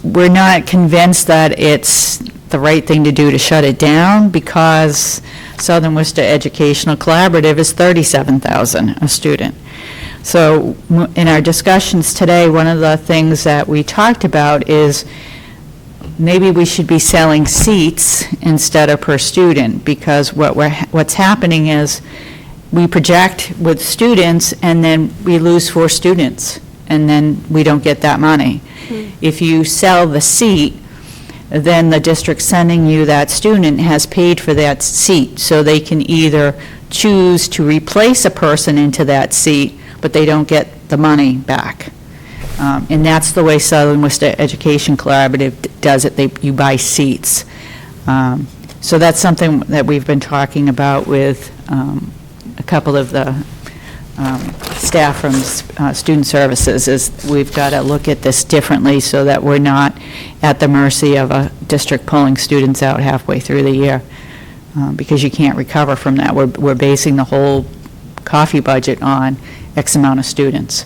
We're not convinced that it's the right thing to do to shut it down, because Southern Worcester Educational Collaborative is $37,000 a student. So in our discussions today, one of the things that we talked about is maybe we should be selling seats instead of per student, because what's happening is we project with students and then we lose 4 students and then we don't get that money. If you sell the seat, then the district sending you that student has paid for that seat, so they can either choose to replace a person into that seat, but they don't get the money back. And that's the way Southern Worcester Education Collaborative does it. You buy seats. So that's something that we've been talking about with a couple of the staff from Student Services, is we've got to look at this differently so that we're not at the mercy of a district pulling students out halfway through the year, because you can't recover from that. We're basing the whole coffee budget on X amount of students.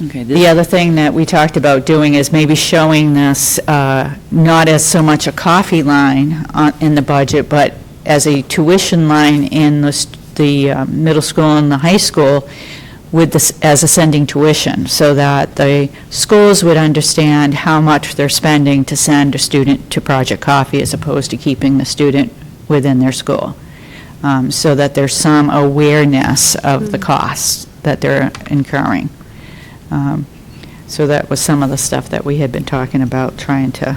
Okay, The other thing that we talked about doing is maybe showing this not as so much a coffee line in the budget, but as a tuition line in the middle school and the high school with this as ascending tuition, so that the schools would understand how much they're spending to send a student to Project Coffee as opposed to keeping the student within their school, so that there's some awareness of the costs that they're incurring. So that was some of the stuff that we had been talking about, trying to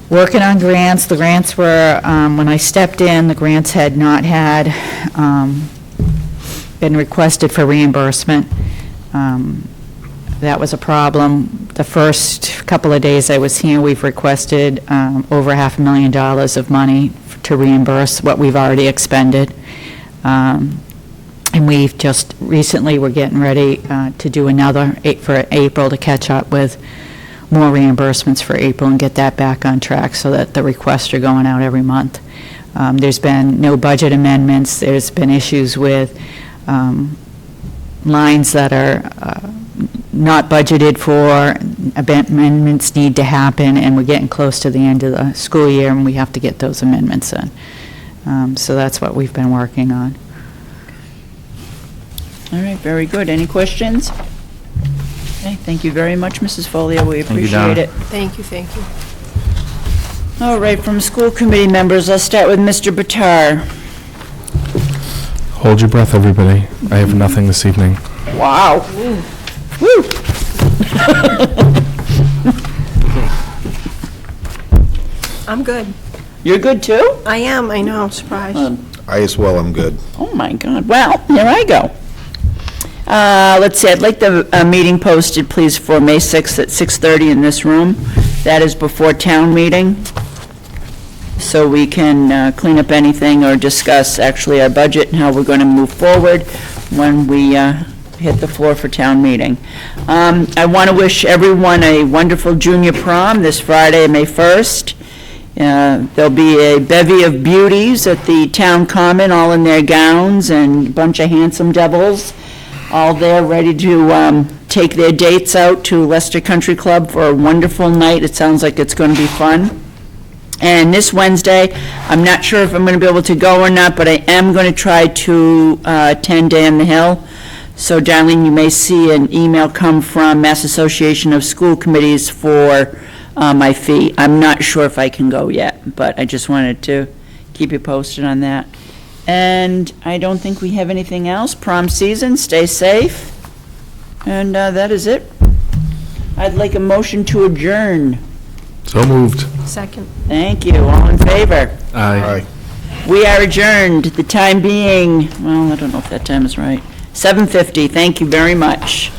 working on grants. The grants were, when I stepped in, the grants had not had been requested for reimbursement. That was a problem. The first couple of days I was here, we've requested over $500,000 of money to reimburse what we've already expended. And we've just recently, we're getting ready to do another for April to catch up with more reimbursements for April and get that back on track so that the requests are going out every month. There's been no budget amendments. There's been issues with lines that are not budgeted for. Amendments need to happen, and we're getting close to the end of the school year, and we have to get those amendments in. So that's what we've been working on. All right, very good. Any questions? Okay, thank you very much, Mrs. Folio. We appreciate it. Thank you, thank you. All right, from school committee members, I'll start with Mr. Bitar. Hold your breath, everybody. I have nothing this evening. Wow. Woo. I'm good. You're good, too? I am, I know, surprised. I as well, I'm good. Oh, my God. Well, here I go. Let's see, I'd like the meeting posted, please, for May 6th at 6:30 in this room. That is before town meeting. so we can clean up anything or discuss actually our budget and how we're going to move forward when we hit the floor for town meeting. I want to wish everyone a wonderful junior prom this Friday, May 1st. There'll be a bevy of beauties at the town common, all in their gowns, and a bunch of handsome devils, all there ready to take their dates out to Leicester Country Club for a wonderful night. It sounds like it's going to be fun. And this Wednesday, I'm not sure if I'm going to be able to go or not, but I am going to try to attend Day on the Hill. So Darlene, you may see an email come from Mass Association of School Committees for my fee. I'm not sure if I can go yet, but I just wanted to keep you posted on that. And I don't think we have anything else. Prom season, stay safe. And that is it. I'd like a motion to adjourn. So moved. Second. Thank you. All in favor? Aye. We are adjourned. The time being, well, I don't know if that time is right. 7:50. Thank you very much.